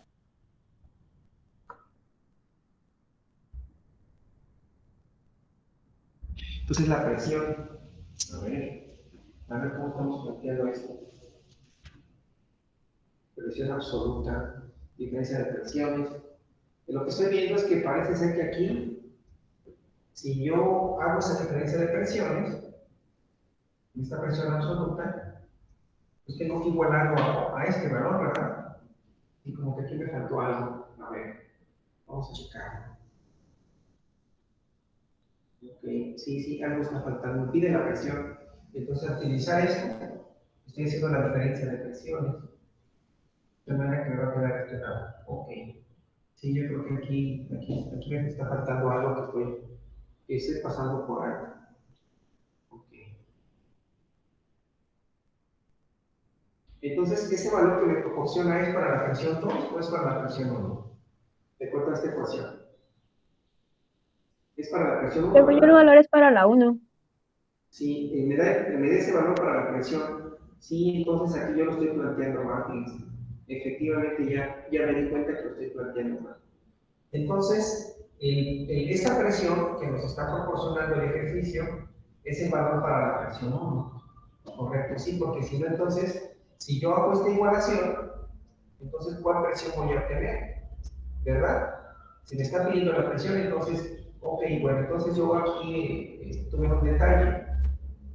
Entonces la presión, a ver cómo estamos planteando esto. Presión absoluta, diferencia de presiones. Lo que estoy viendo es que parece ser que aquí, si yo hago esa diferencia de presiones, en esta presión absoluta, pues tengo que igualarlo a este valor, ¿verdad? Y como que aquí me faltó algo. A ver, vamos a checarlo. Ok, sí, algo está faltando. Me pide la presión. Entonces, al utilizar esto, estoy haciendo la diferencia de presiones. De manera que me va a quedar este lado. Ok. Sí, yo creo que aquí me está faltando algo que estoy pasando por ahí. Ok. Entonces, ¿ese valor que me proporciona es para la presión 2 o es para la presión 1? De acuerdo a esta ecuación. Es para la presión 1, Según yo, el ¿verdad? valor es para la 1. Sí, me da ese valor para la presión. Sí, entonces aquí yo lo estoy planteando mal, fíjense. Efectivamente, ya me di cuenta que lo estoy planteando mal. Entonces, esta presión que nos está proporcionando el ejercicio es el valor para la presión 1. Correcto, sí, porque si no, entonces, si yo hago esta igualación, entonces, ¿cuál presión voy a obtener? ¿Verdad? Si me está pidiendo la presión, entonces, ok, bueno, entonces yo aquí tuve un detalle.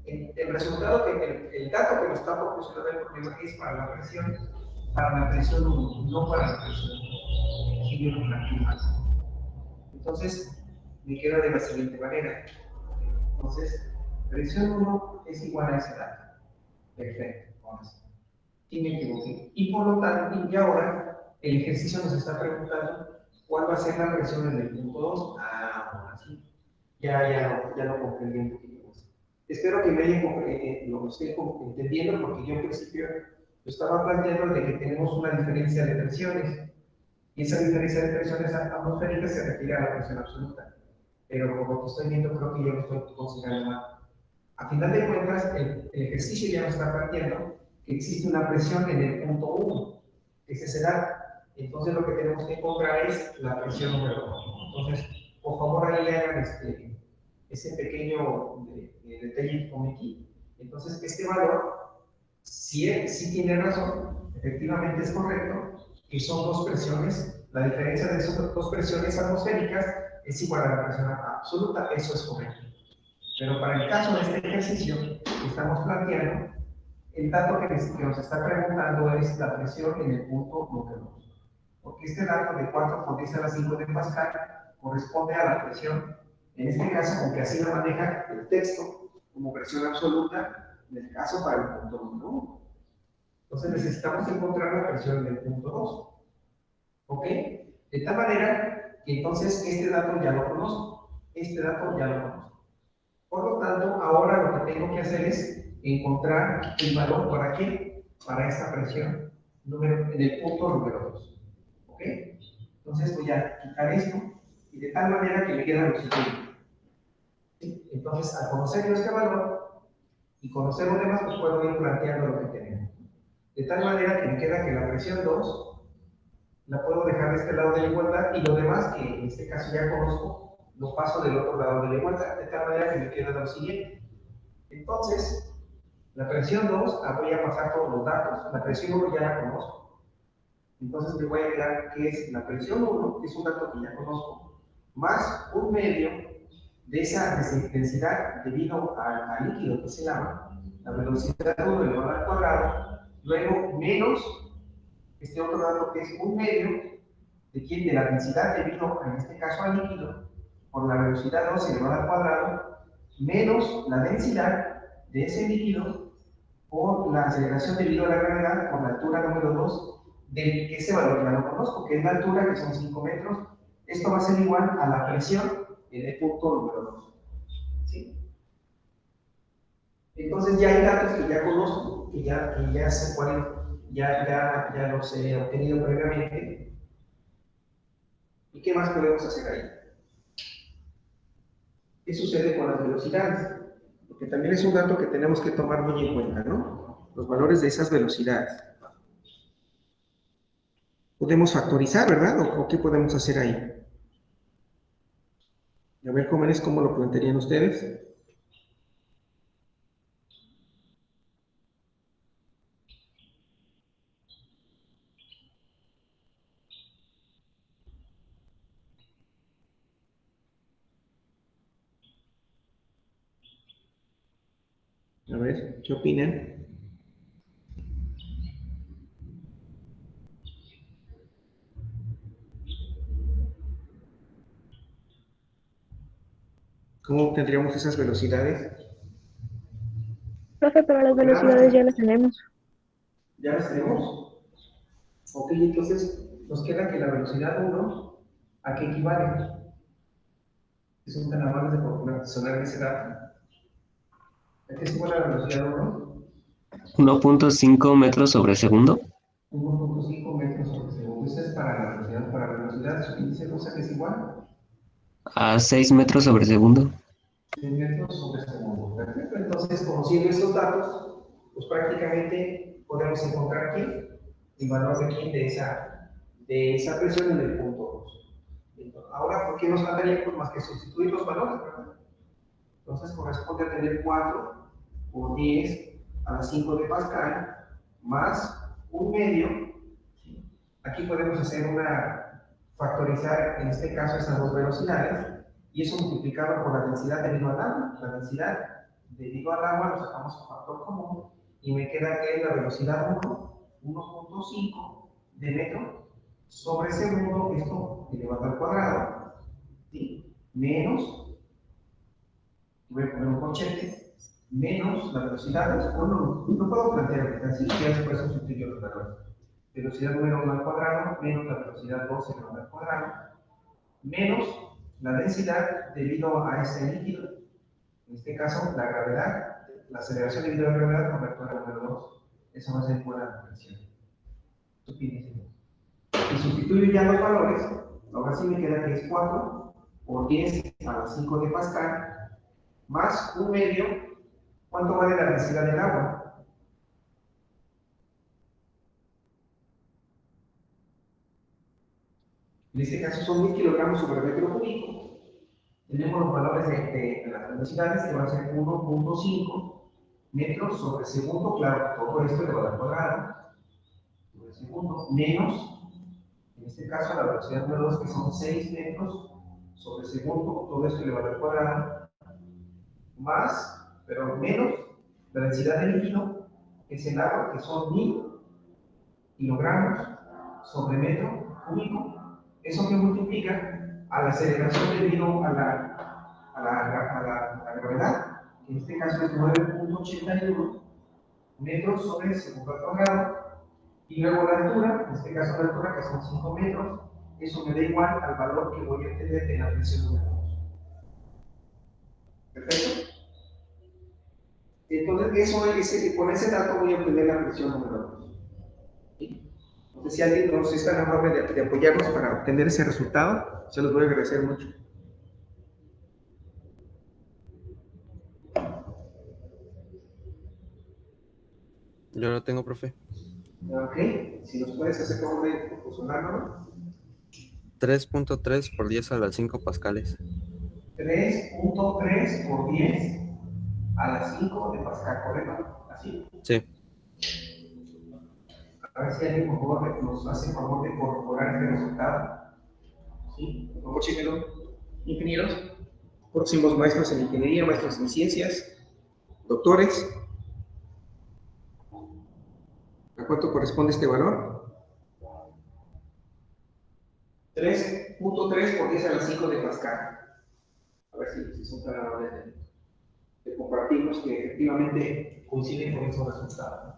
El resultado, el dato que nos está proporcionando el problema es para la presión 1, no para la presión 2. Y yo con aquí más. Entonces, me queda de la siguiente manera. Entonces, presión 1 es igual a ese dato. Perfecto. Ahora sí. Y me equivoqué. Y por lo tanto, y ahora, el ejercicio nos está preguntando cuál va a ser la presión en el punto 2. Ah, ahora sí. Ya lo comprendí un poquito más. Espero que lo esté entendiendo, porque yo en principio lo estaba planteando de que tenemos una diferencia de presiones. Y esa diferencia de presiones atmosféricas se refiere a la presión absoluta. Pero por lo que estoy viendo, creo que yo lo estoy considerando mal. A final de cuentas, el ejercicio ya nos está planteando que existe una presión en el punto 1, ese será. Entonces lo que tenemos que encontrar es la presión número 1. Entonces, por favor, ahí hagan ese pequeño detalle que pone aquí. Entonces, este valor, si tiene razón, efectivamente es correcto, que son dos presiones. La diferencia de esas dos presiones atmosféricas es igual a la presión absoluta, eso es correcto. Pero para el caso de este ejercicio que estamos planteando, el dato que nos está preguntando es la presión en el punto número 2. Porque este dato de 4 por 10 a la 5 de Pascal corresponde a la presión, en este caso, aunque así lo maneja el texto, como presión absoluta, en el caso para el punto número 1. Entonces necesitamos encontrar la presión en el punto 2. ¿Ok? De tal manera que entonces este dato ya lo conozco. Este dato ya lo conozco. Por lo tanto, ahora lo que tengo que hacer es encontrar el valor para qué, para esta presión en el punto número 2. ¿Ok? Entonces voy a quitar esto y de tal manera que me queda lo siguiente. ¿Sí? Entonces, al conocer yo este valor y conocer lo demás, pues puedo ir planteando lo que tenemos. De tal manera que me queda que la presión 2 la puedo dejar de este lado de la igualdad y lo demás, que en este caso ya conozco, lo paso del otro lado de la igualdad, de tal manera que me queda lo siguiente. Entonces, la presión 2, la voy a pasar por los datos. La presión 1 ya la conozco. Entonces me voy a quedar que es la presión 1, que es un dato que ya conozco, más un medio de esa densidad debido al líquido que se llama, la velocidad 1 elevado al cuadrado, luego menos este otro dato que es un medio de la densidad debido, en este caso al líquido, por la velocidad 2 elevado al cuadrado, menos la densidad de ese líquido por la aceleración debido a la gravedad por la altura número 2 de ese valor ya lo conozco, que es la altura, que son 5 metros. Esto va a ser igual a la presión en el punto número 2. ¿Sí? Entonces ya hay datos que ya conozco, que ya sé cuáles, ya los he obtenido previamente. ¿Y qué más podemos hacer ahí? ¿Qué sucede con las velocidades? Porque también es un dato que tenemos que tomar muy en cuenta, ¿no? Los valores de esas velocidades. Podemos factorizar, ¿verdad? ¿O qué podemos hacer ahí? A ver, jóvenes, ¿cómo lo plantearían ustedes? A ver, ¿qué opinan? ¿Cómo obtendríamos esas velocidades? Profe, pero las Porque nada más velocidades ya las tenemos. ya las tenemos. Ok, entonces nos queda que la velocidad 1, ¿a qué equivale? Si son tan amables de proporcionar ese dato. ¿A qué es igual a la velocidad 1? 1.5 metros sobre segundo. 1.5 metros sobre segundo. Esa es para la velocidad, su índice Rosa, que es igual A 6 metros sobre segundo. 6 metros sobre segundo. Perfecto. Entonces, conociendo estos datos, pues prácticamente podemos encontrar aquí el valor de quién de esa presión en el punto 2. Ahora, ¿por qué nos faltaría? Pues más que sustituir los valores, ¿verdad? Entonces corresponde a tener 4 por 10 a la 5 de Pascal más un medio. ¿Sí? Aquí podemos hacer factorizar en este caso esas dos velocidades y eso multiplicado por la densidad debido al agua. La densidad debido al agua lo sacamos un factor común y me queda que la velocidad 1.5 de metro sobre segundo, esto elevado al cuadrado, ¿sí? Menos, voy a poner un corchete, menos la velocidad, bueno, no puedo plantear así, ya después sustituyo los valores. Velocidad número 1 al cuadrado, menos la velocidad 2 elevado al cuadrado, menos la densidad debido a este líquido, en este caso la gravedad, la aceleración debido a la gravedad con vector número 2, eso va a ser buena presión. Y sustituyo ya los valores, ahora sí me queda que es 4 por 10 a la 5 de Pascal, más un medio. ¿Cuánto vale la densidad del agua? En este caso son 1000 kilogramos sobre metro cúbico. Tenemos los valores de las velocidades que van a ser 1.5 metros sobre segundo, claro, todo esto elevado al cuadrado, sobre segundo, menos, en este caso la velocidad número 2 que son 6 metros sobre segundo, todo esto elevado al cuadrado, más, pero menos, la densidad del líquido, que es el agua, que son 1000 kilogramos sobre metro cúbico. Eso que multiplica a la aceleración debido a la gravedad, que en este caso es 9.81 metros sobre segundo al cuadrado, y luego la altura, en este caso la altura que son 5 metros, eso me da igual al valor que voy a obtener en la presión número 2. ¿Perfecto? Entonces, con ese dato voy a obtener la presión número 2. Entonces, si alguien nos es tan amable de apoyarnos para obtener ese resultado, se los voy a agradecer mucho. Yo lo tengo, profe. Ok, si nos puedes hacer favor de proporcionármelo. 3.3 por 10 a las 5 pascales. 3.3 por 10 a las 5 de Pascal, ¿correcto? ¿Así? Sí. A ver si alguien por favor nos hace el favor de corroborar este resultado. ¿Sí? Por favor, chéquenlo. Ingenieros, próximos maestros en ingeniería, maestros en ciencias, doctores. ¿A cuánto corresponde este valor? 3.3 por 10 a las 5 de Pascal. A ver si son tan amables de compartirnos que efectivamente coinciden con esos resultados.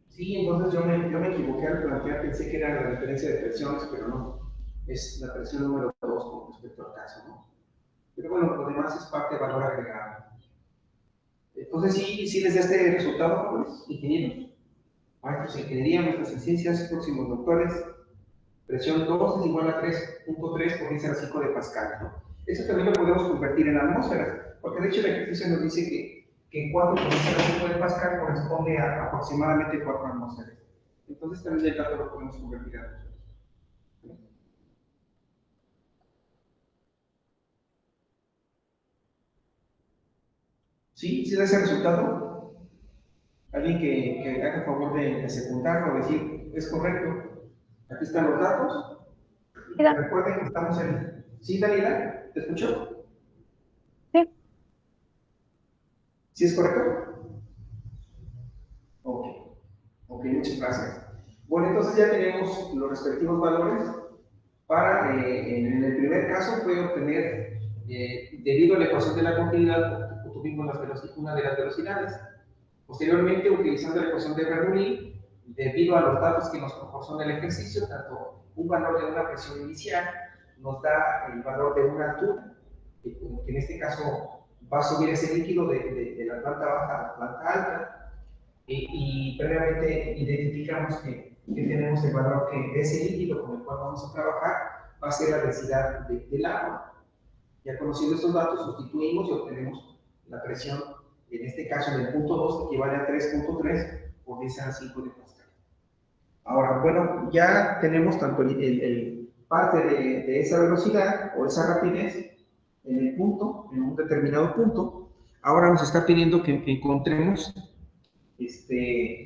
Sí, entonces yo me equivoqué al plantear, pensé que era la diferencia de presiones, pero no. Es la presión número 2 con respecto al caso, ¿no? Pero bueno, lo demás es parte de valor agregado. Entonces, sí les da este resultado, pues, ingenieros, maestros en ingeniería, maestros en ciencias, próximos doctores. Presión 2 es igual a 3.3 por 10 a la 5 de Pascal, ¿no? Eso también lo podemos convertir en atmósferas, porque de hecho el ejercicio nos dice que 4 por 10 a la 5 de Pascal corresponde a aproximadamente 4 atmósferas. Entonces también el dato lo podemos convertir a atmósferas. ¿Sí? ¿Sí da ese resultado? Alguien que haga favor de secundarlo, decir, es correcto. Aquí están los datos. Mira. Recuerden que estamos en... ¿Sí, Dalila? ¿Te escuchó? Sí. ¿Sí es correcto? Ok. Ok, muchas gracias. Bueno, entonces ya tenemos los respectivos valores para, en el primer caso, fue obtener, debido a la ecuación de la continuidad, obtuvimos una de las velocidades. Posteriormente, utilizando la ecuación de Bernoulli, debido a los datos que nos proporciona el ejercicio, tanto un valor de una presión inicial nos da el valor de una altura, que en este caso va a subir ese líquido de la planta baja a la planta alta, y previamente identificamos que tenemos el valor que ese líquido con el cual vamos a trabajar va a ser la densidad del agua. Ya conociendo estos datos, sustituimos y obtenemos la presión, en este caso del punto 2, que equivale a 3.3 por 10 a la 5 de Pascal. Ahora, bueno, ya tenemos tanto parte de esa velocidad o esa rapidez en el punto, en un determinado punto. Ahora nos está pidiendo que encontremos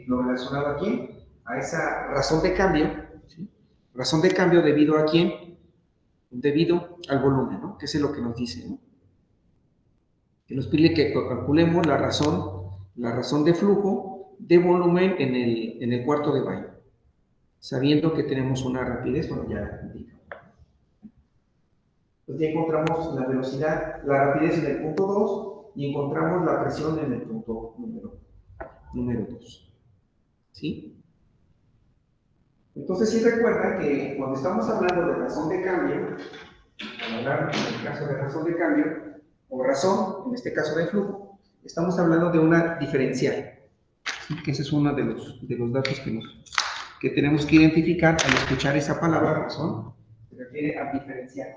lo relacionado aquí, a esa razón de cambio, ¿sí? Razón de cambio debido a quién, debido al volumen, ¿no? Que es lo que nos dice, ¿no? Que nos pide que calculemos la razón de flujo de volumen en el cuarto de baño, sabiendo que tenemos una rapidez, bueno, ya indica. Pues ya encontramos la velocidad, la rapidez en el punto 2 y encontramos la presión en el punto número 2. ¿Sí? Entonces, sí recuerda que cuando estamos hablando de razón de cambio, al hablar en el caso de razón de cambio, o razón, en este caso de flujo, estamos hablando de una diferencial. ¿Sí? Que ese es uno de los datos que tenemos que identificar al escuchar esa palabra razón, se refiere a diferencial.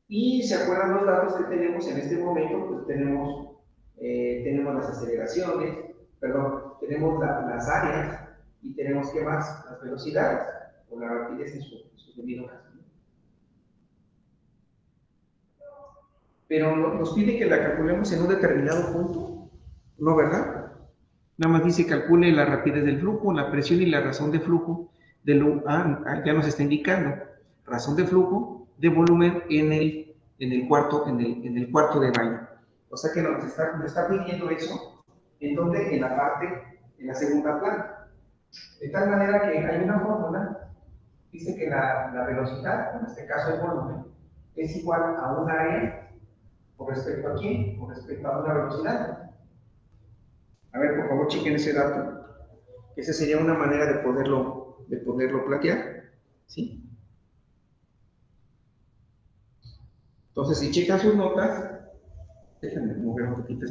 Y se acuerdan los datos que tenemos en este momento, pues tenemos las aceleraciones, tenemos las áreas y tenemos, ¿qué más? Las velocidades o la rapidez en su debido caso. Pero nos pide que la calculemos en un determinado punto, ¿no, verdad? Nada más dice calcule la rapidez del flujo, la presión y la razón de flujo ya nos está indicando razón de flujo de volumen en el cuarto de baño. O sea que nos está pidiendo eso, ¿en dónde? En la segunda planta. De tal manera que hay una fórmula, dice que la velocidad, en este caso el volumen, es igual a un área con respecto a quién, con respecto a una velocidad. A ver, por favor, chequen ese dato. Esa sería una manera de poderlo plantear, ¿sí? Entonces, si checan sus notas, déjenme mover un poquito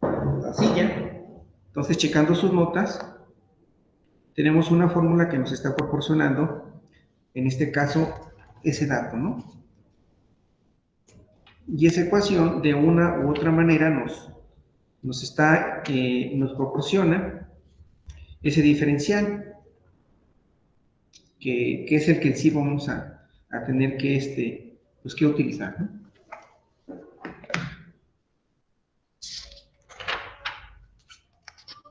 la silla. Entonces, checando sus notas, tenemos una fórmula que nos está proporcionando, en este caso, ese dato, ¿no? Y esa ecuación, de una u otra manera, nos proporciona ese diferencial, que es el que en sí vamos a tener que, que utilizar, ¿no?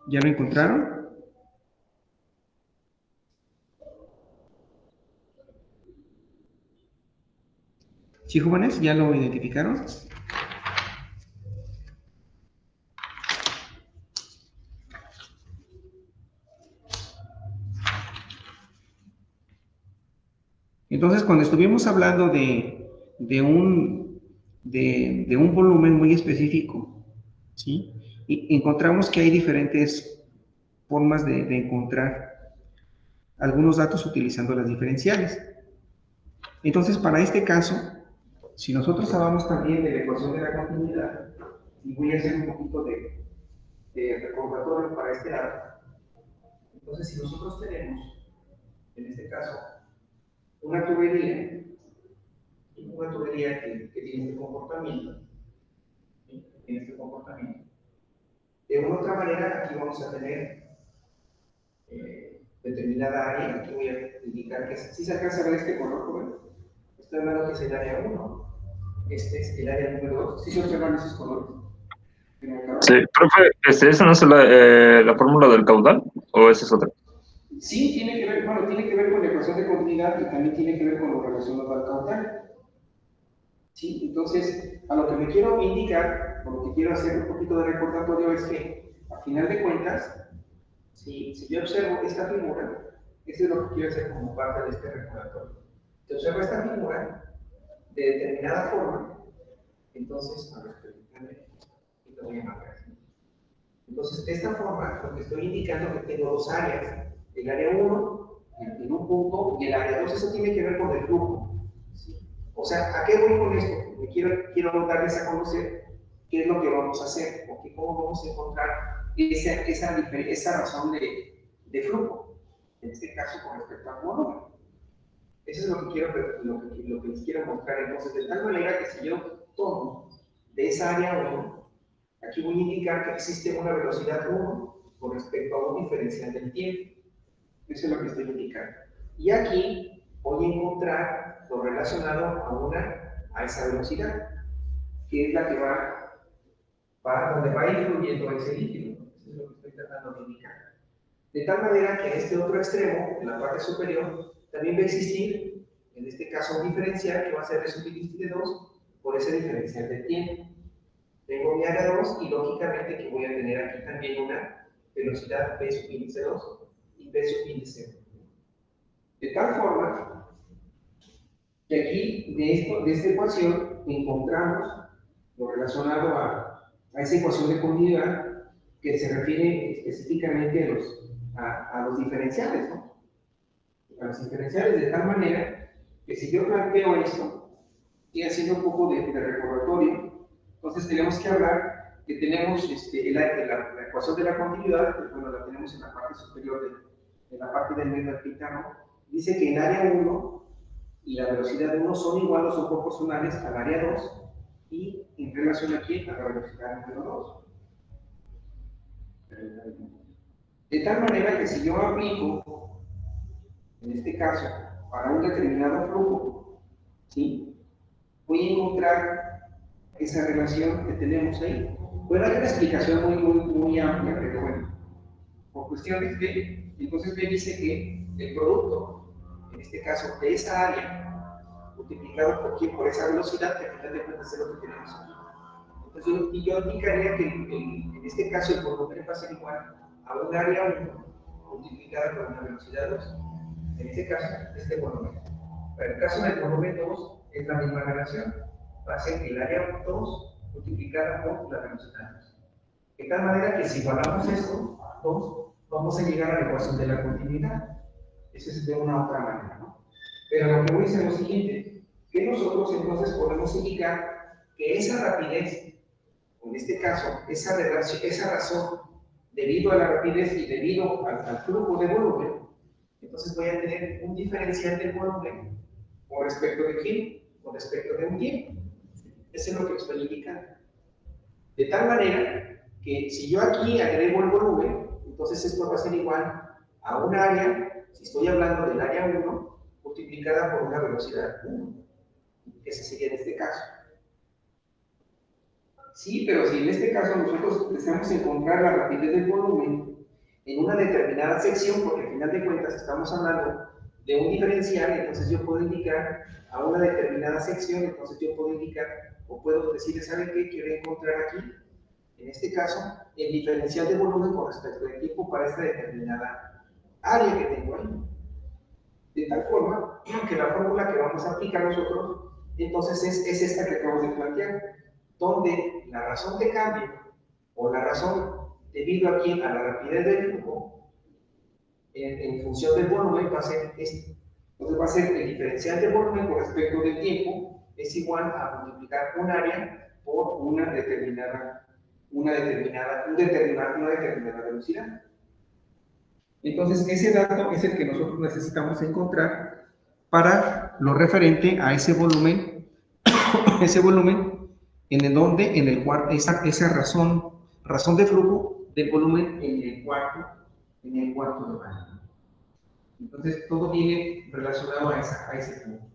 ¿Ya lo encontraron? ¿Sí, jóvenes? ¿Ya lo identificaron? Entonces, cuando estuvimos hablando de un volumen muy específico, ¿sí? Y encontramos que hay diferentes formas de encontrar algunos datos utilizando las diferenciales. Entonces, para este caso, si nosotros hablamos también de la ecuación de la continuidad, y voy a hacer un poquito de recordatorio para este dato, entonces si nosotros tenemos, en este caso, una tubería que tiene este comportamiento, ¿sí? De una otra manera, aquí vamos a tener determinada área, aquí voy a indicar que si se alcanza a ver este color, joven, estoy hablando que es el área 1, este es el área número 2, ¿sí se observan esos colores? Sí, profe, ¿esa no es la fórmula del caudal o esa es otra? Sí, tiene que ver, bueno, tiene que ver con la ecuación de continuidad y también tiene que ver con lo relacionado al caudal. Sí, entonces, a lo que me quiero indicar, o lo que quiero hacer un poquito de recordatorio es que, a final de cuentas, si yo observo esta figura, eso es lo que quiero hacer como parte de este recordatorio. Si observo esta figura de determinada forma, entonces, a ver, permítanme, y lo voy a marcar así. Entonces, de esta forma, lo que estoy indicando es que tengo dos áreas, el área 1 en un punto y el área 2, eso tiene que ver con el flujo. ¿Sí? O sea, ¿a qué voy con esto? Me quiero darles a conocer qué es lo que vamos a hacer, o cómo vamos a encontrar esa razón de flujo, en este caso con respecto al volumen. Eso es lo que les quiero mostrar. Entonces, de tal manera que si yo tomo de esa área 1, aquí voy a indicar que existe una velocidad 1 con respecto a un diferencial del tiempo. Eso es lo que estoy indicando. Y aquí voy a encontrar lo relacionado a esa velocidad, que es la que donde va influyendo ese líquido. Eso es lo que estoy tratando de indicar. De tal manera que en este otro extremo, en la parte superior, también va a existir, en este caso, un diferencial que va a ser de subíndice de 2 por ese diferencial del tiempo. Tengo mi área 2 y lógicamente que voy a tener aquí también una velocidad P subíndice 2 y P subíndice 1. De tal forma que aquí de esta ecuación encontramos lo relacionado a esa ecuación de continuidad que se refiere específicamente a los diferenciales, ¿no? A los diferenciales de tal manera que si yo planteo esto y haciendo un poco de recordatorio, entonces tenemos que hablar que tenemos la ecuación de la continuidad, pues bueno, la tenemos en la parte superior de la parte del medio del pizarrón. Dice que el área 1 y la velocidad 1 son iguales o son proporcionales al área 2 y en relación aquí a la velocidad número 2. De tal manera que si yo aplico, en este caso, para un determinado flujo, ¿sí? Voy a encontrar esa relación que tenemos ahí. Bueno, hay una explicación muy amplia, pero bueno, por cuestiones de, entonces me dice que el producto, en este caso de esa área, multiplicado por esa velocidad, que al final de cuentas es lo que tenemos aquí. Entonces yo indicaría que en este caso el volumen va a ser igual a un área 1 multiplicada por una velocidad 2. En este caso, este volumen. Para el caso del volumen 2 es la misma relación. Va a ser el área 2 multiplicada por la velocidad 2. De tal manera que si igualamos esto, 2, vamos a llegar a la ecuación de la continuidad. Eso es de una otra manera, ¿no? Pero lo que voy a decir es lo siguiente, que nosotros entonces podemos indicar que esa rapidez, en este caso, esa razón, debido a la rapidez y debido al flujo de volumen, entonces voy a tener un diferencial del volumen con respecto de quién, con respecto de un tiempo. Eso es lo que estoy indicando. De tal manera que si yo aquí agrego el volumen, entonces esto va a ser igual a un área, si estoy hablando del área 1, multiplicada por una velocidad 1. Ese sería en este caso. Sí, pero si en este caso nosotros deseamos encontrar la rapidez del volumen en una determinada sección, porque al final de cuentas estamos hablando de un diferencial, entonces yo puedo indicar a una determinada sección, entonces yo puedo indicar, o puedo decirle, ¿saben qué? Quiero encontrar aquí, en este caso, el diferencial de volumen con respecto al tiempo para esta determinada área que tengo ahí. De tal forma que la fórmula que vamos a aplicar nosotros, entonces es esta que acabo de plantear, donde la razón de cambio, o la razón debido a la rapidez del flujo, en función del volumen, va a ser este. Entonces va a ser el diferencial de volumen con respecto del tiempo, es igual a multiplicar un área por una determinada velocidad. Entonces, ese dato es el que nosotros necesitamos encontrar para lo referente a ese volumen, en el cual esa razón de flujo del volumen en el cuarto de baño. Entonces, todo viene relacionado a ese punto.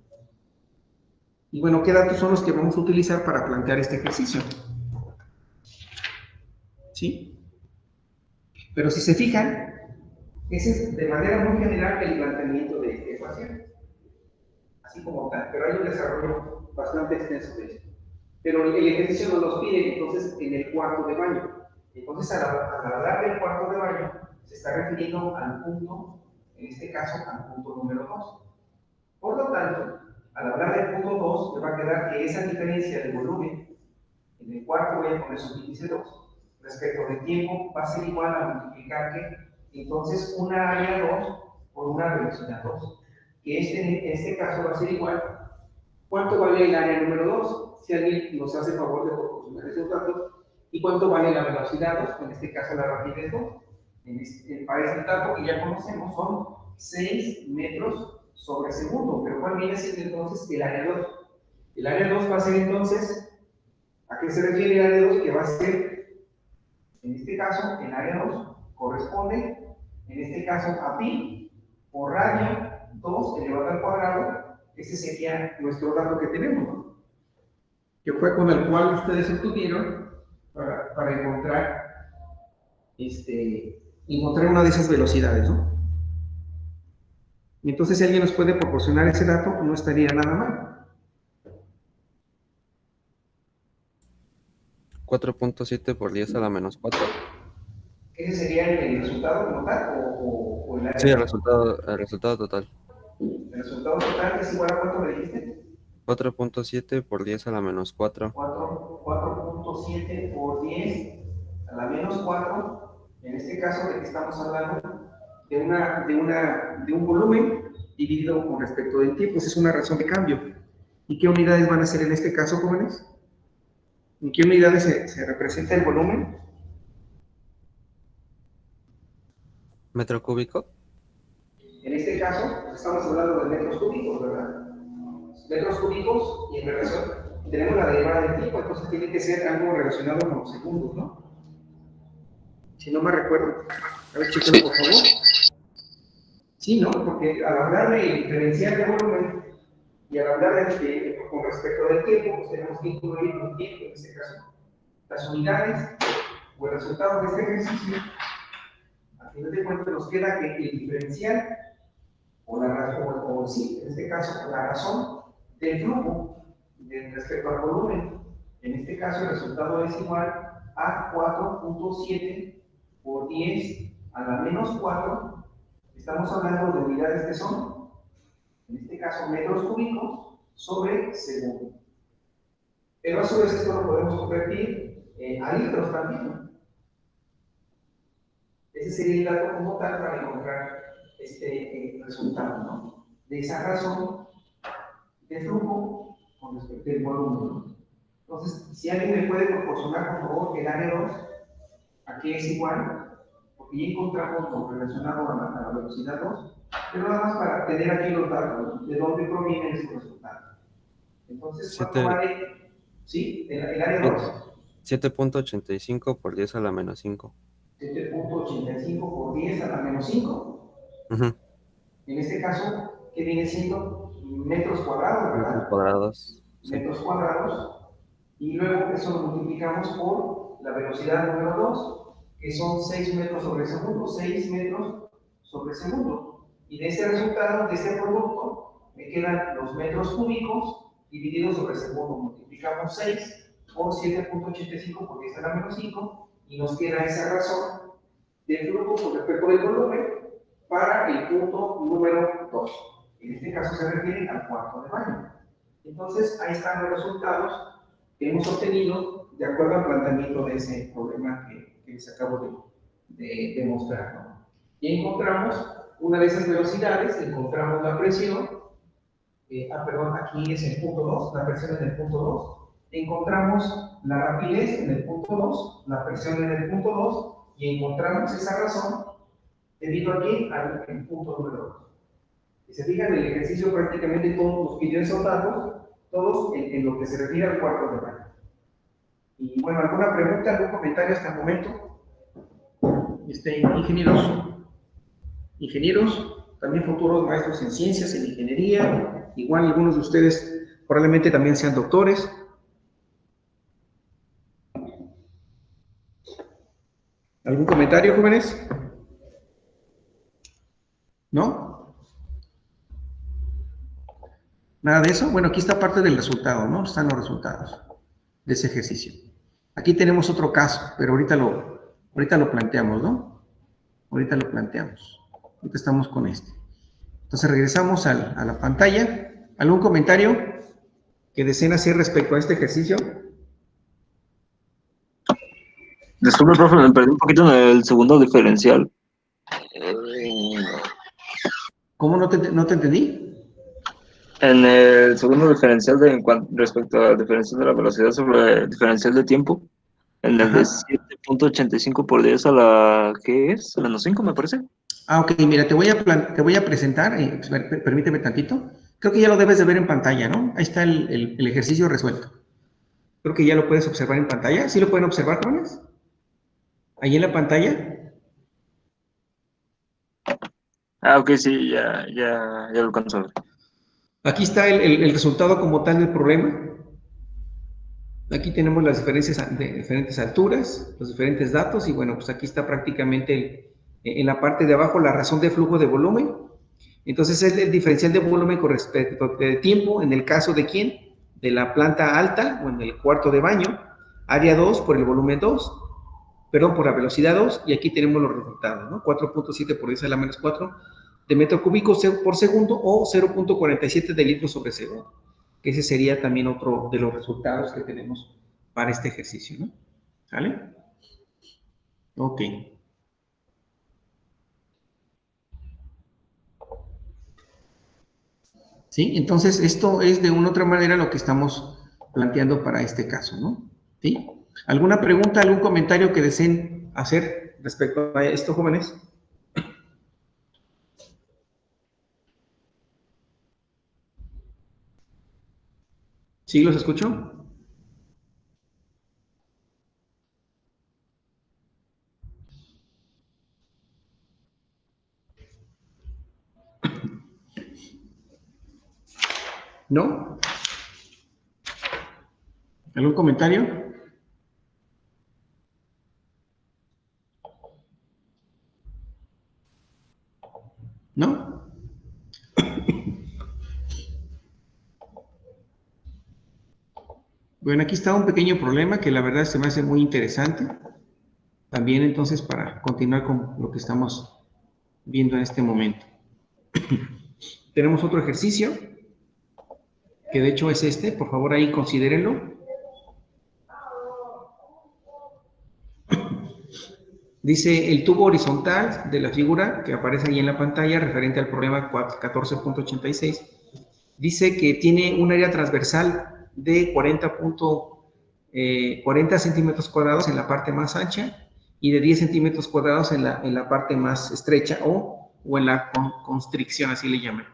Y bueno, ¿qué datos son los que vamos a utilizar para plantear este ejercicio? ¿sí? Pero si se fijan, ese es de manera muy general el planteamiento de esta ecuación, así como tal, pero hay un desarrollo bastante extenso de esto. Pero el ejercicio nos los pide entonces en el cuarto de baño. Entonces, al hablar del cuarto de baño, se está refiriendo al punto, en este caso, al punto número 2. Por lo tanto, al hablar del punto 2, me va a quedar que esa diferencia de volumen, en el cuarto voy a poner subíndice 2, respecto de tiempo, va a ser igual a multiplicar que, entonces, una área 2 por una velocidad 2. Que en este caso va a ser igual. ¿Cuánto vale el área número 2? Si alguien nos hace favor de proporcionar esos datos. ¿Y cuánto vale la velocidad 2? En este caso, la rapidez 2. Para este dato que ya conocemos son 6 metros sobre segundo. Pero ¿cuál viene siendo entonces el área 2? El área 2 va a ser entonces, ¿a qué se refiere el área 2? Que va a ser, en este caso, el área 2 corresponde, en este caso, a pi por radio 2 elevado al cuadrado. Ese sería nuestro dato que tenemos, ¿no? Que fue con el cual ustedes obtuvieron para encontrar, encontrar una de esas velocidades, ¿no? Y entonces, si alguien nos puede proporcionar ese dato, no estaría nada mal. 4.7 por 10 a la menos 4. ¿Ese sería el resultado como tal o el área? Sí, el resultado total. El resultado total es igual a ¿cuánto me dijiste? 4.7 por 10 a la menos 4. 4.7 por 10 a la menos 4. En este caso, ¿de qué estamos hablando? De un volumen dividido con respecto del tiempo. Esa es una razón de cambio. ¿Y qué unidades van a ser en este caso, jóvenes? ¿En qué unidades se representa el volumen? ¿Metro cúbico? En este caso, pues, estamos hablando de metros cúbicos, ¿verdad? Metros cúbicos y en relación, tenemos la derivada del tiempo, entonces tiene que ser algo relacionado con los segundos, ¿no? Si no me recuerdo. A ver, chicos, por favor. Sí, ¿no? Porque al hablar de diferencial de volumen y al hablar con respecto del tiempo, pues tenemos que incluir un tiempo, en este caso. Las unidades o el resultado de este ejercicio, al final de cuentas nos queda que el diferencial sí, en este caso, la razón del flujo respecto al volumen. En este caso, el resultado es igual a 4.7 por 10 a la menos 4. Estamos hablando de unidades que son, en este caso, metros cúbicos sobre segundo. Pero a su vez esto lo podemos convertir a litros también. Ese sería el dato como tal para encontrar este resultado, ¿no? De esa razón de flujo con respecto al volumen, ¿no? Entonces, si alguien me puede proporcionar, por favor, el área 2, aquí es igual, porque ya encontramos lo relacionado a la velocidad 2, pero nada más para tener aquí los datos, ¿no? De dónde provienen esos resultados. Entonces, ¿cuánto vale? Sí, el área 2. 7.85 por 10 a la menos 5. 7.85 por 10 a la menos 5. En este caso, ¿qué viene siendo? Metros cuadrados, ¿verdad? Metros cuadrados. Sí. Metros cuadrados. Y luego eso lo multiplicamos por la velocidad número 2, que son 6 metros sobre segundo. 6 metros sobre segundo. Y de ese resultado, de ese producto, me quedan los metros cúbicos divididos sobre segundo. Multiplicamos 6 por 7.85 por 10 a la menos 5 y nos queda esa razón de flujo con respecto del volumen para el punto número 2. En este caso se refiere al cuarto de baño. Entonces, ahí están los resultados que hemos obtenido de acuerdo al planteamiento de ese problema que les acabo de demostrar, ¿no? Y encontramos una de esas velocidades, encontramos la presión, aquí es el punto 2, la presión en el punto 2, encontramos la rapidez en el punto 2, la presión en el punto 2, y encontramos esa razón debido aquí al punto número 2. Si se fijan, el ejercicio prácticamente todos nos pidió esos datos, todos en lo que se refiere al cuarto de baño. Y bueno, ¿alguna pregunta, algún comentario hasta el momento? Ingenieros, también futuros maestros en ciencias, en ingeniería, igual algunos de ustedes probablemente también sean doctores. ¿Algún comentario, jóvenes? ¿No? ¿Nada de eso? Bueno, aquí está parte del resultado, ¿no? Están los resultados de ese ejercicio. Aquí tenemos otro caso, pero ahorita lo planteamos, ¿no? Ahorita lo planteamos. Ahorita estamos con este. Entonces regresamos a la pantalla. ¿Algún comentario que deseen hacer respecto a este ejercicio? Disculpe, profe, me perdí un poquito en el segundo diferencial. ¿Cómo no te entendí? En el segundo diferencial respecto al diferencial de la velocidad sobre el diferencial de tiempo, en el de 7.85 por 10 a la, ¿qué es? Menos 5, me parece. Ah, ok, mira, te voy a presentar, permíteme tantito. Creo que ya lo debes de ver en pantalla, ¿no? Ahí está el ejercicio resuelto. Creo que ya lo puedes observar en pantalla. ¿Sí lo pueden observar, jóvenes? Ahí en la pantalla. Ah, ok, sí, ya lo alcanzo a ver. Aquí está el resultado como tal del problema. Aquí tenemos las diferencias de diferentes alturas, los diferentes datos, y bueno, pues aquí está prácticamente en la parte de abajo la razón de flujo de volumen. Entonces es el diferencial de volumen con respecto de tiempo, en el caso de ¿quién? De la planta alta o en el cuarto de baño, área 2 por el volumen 2, perdón, por la velocidad 2, y aquí tenemos los resultados, ¿no? 4.7 por 10 a la menos 4 de metro cúbico por segundo o 0.47 de litros sobre segundo. Ese sería también otro de los resultados que tenemos para este ejercicio, ¿no? ¿Sale? Ok. ¿Sí? Entonces, esto es de una u otra manera lo que estamos planteando para este caso, ¿no? ¿Sí? ¿Alguna pregunta, algún comentario que deseen hacer respecto a esto, jóvenes? ¿Sí los escucho? ¿No? ¿Algún comentario? ¿No? Bueno, aquí está un pequeño problema que la verdad se me hace muy interesante. También entonces para continuar con lo que estamos viendo en este momento. Tenemos otro ejercicio, que de hecho es este, por favor ahí considérenlo. Dice el tubo horizontal de la figura que aparece ahí en la pantalla referente al problema 14.86. Dice que tiene un área transversal de 40 centímetros cuadrados en la parte más ancha y de 10 centímetros cuadrados en la parte más estrecha o en la constricción, así le llaman.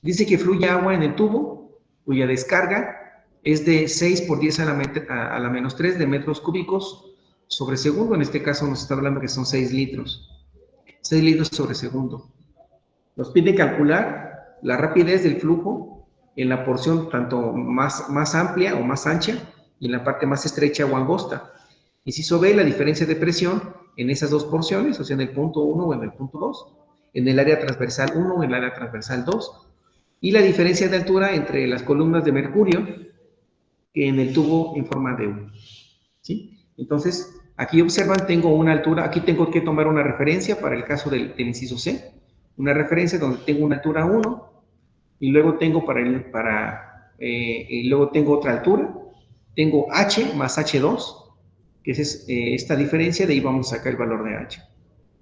Dice que fluye agua en el tubo, cuya descarga es de 6 por 10 a la menos 3 de metros cúbicos sobre segundo. En este caso nos está hablando que son 6 litros. 6 litros sobre segundo. Nos pide calcular la rapidez del flujo en la porción tanto más amplia o más ancha y en la parte más estrecha o angosta. Inciso B, la diferencia de presión en esas dos porciones, o sea, en el punto 1 o en el punto 2, en el área transversal 1 o en el área transversal 2, y la diferencia de altura entre las columnas de mercurio en el tubo en forma de U. ¿Sí? Entonces, aquí observan, tengo una altura, aquí tengo que tomar una referencia para el caso del inciso C, una referencia donde tengo una altura 1, y luego tengo y luego tengo otra altura, tengo H más H2, que es esta diferencia, de ahí vamos a sacar el valor de H,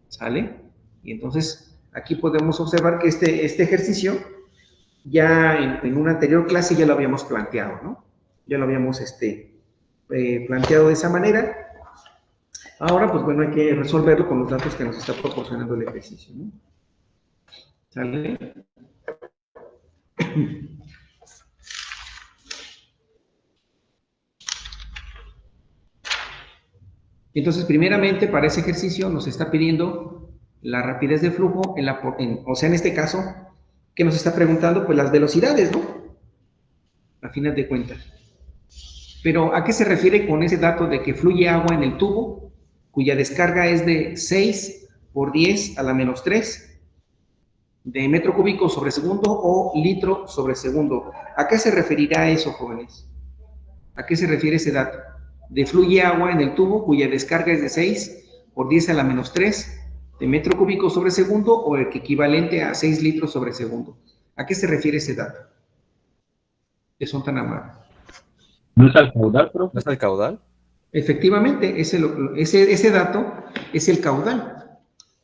¿sale? Y entonces, aquí podemos observar que este ejercicio, ya en una anterior clase ya lo habíamos planteado, ¿no? Ya lo habíamos planteado de esa manera. Ahora, pues bueno, hay que resolverlo con los datos que nos está proporcionando el ejercicio, ¿no? ¿Sale? Entonces, primeramente, para ese ejercicio nos está pidiendo la rapidez de flujo, o sea, en este caso, que nos está preguntando, pues las velocidades, ¿no? A final de cuentas. Pero, ¿a qué se refiere con ese dato de que fluye agua en el tubo cuya descarga es de 6 por 10 a la menos 3 de metro cúbico sobre segundo o litro sobre segundo. ¿A qué se referirá eso, jóvenes? ¿A qué se refiere ese dato? De fluye agua en el tubo cuya descarga es de 6 por 10 a la menos 3 de metro cúbico sobre segundo o el equivalente a 6 litros sobre segundo. ¿A qué se refiere ese dato? Que son tan amables. ¿No es al caudal, profe? ¿No es el caudal? Efectivamente, ese dato es el caudal.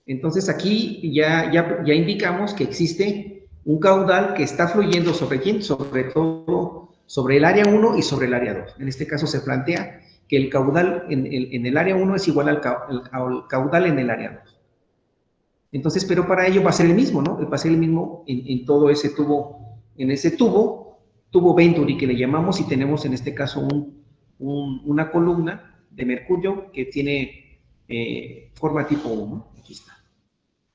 Entonces aquí ya indicamos que existe un caudal que está fluyendo ¿sobre quién? Sobre todo sobre el área 1 y sobre el área 2. En este caso se plantea que el caudal en el área 1 es igual al caudal en el área 2. Entonces, pero para ello va a ser el mismo, ¿no? Va a ser el mismo en todo ese tubo, en ese tubo Venturi que le llamamos, y tenemos en este caso una columna de mercurio que tiene forma tipo 1, aquí está.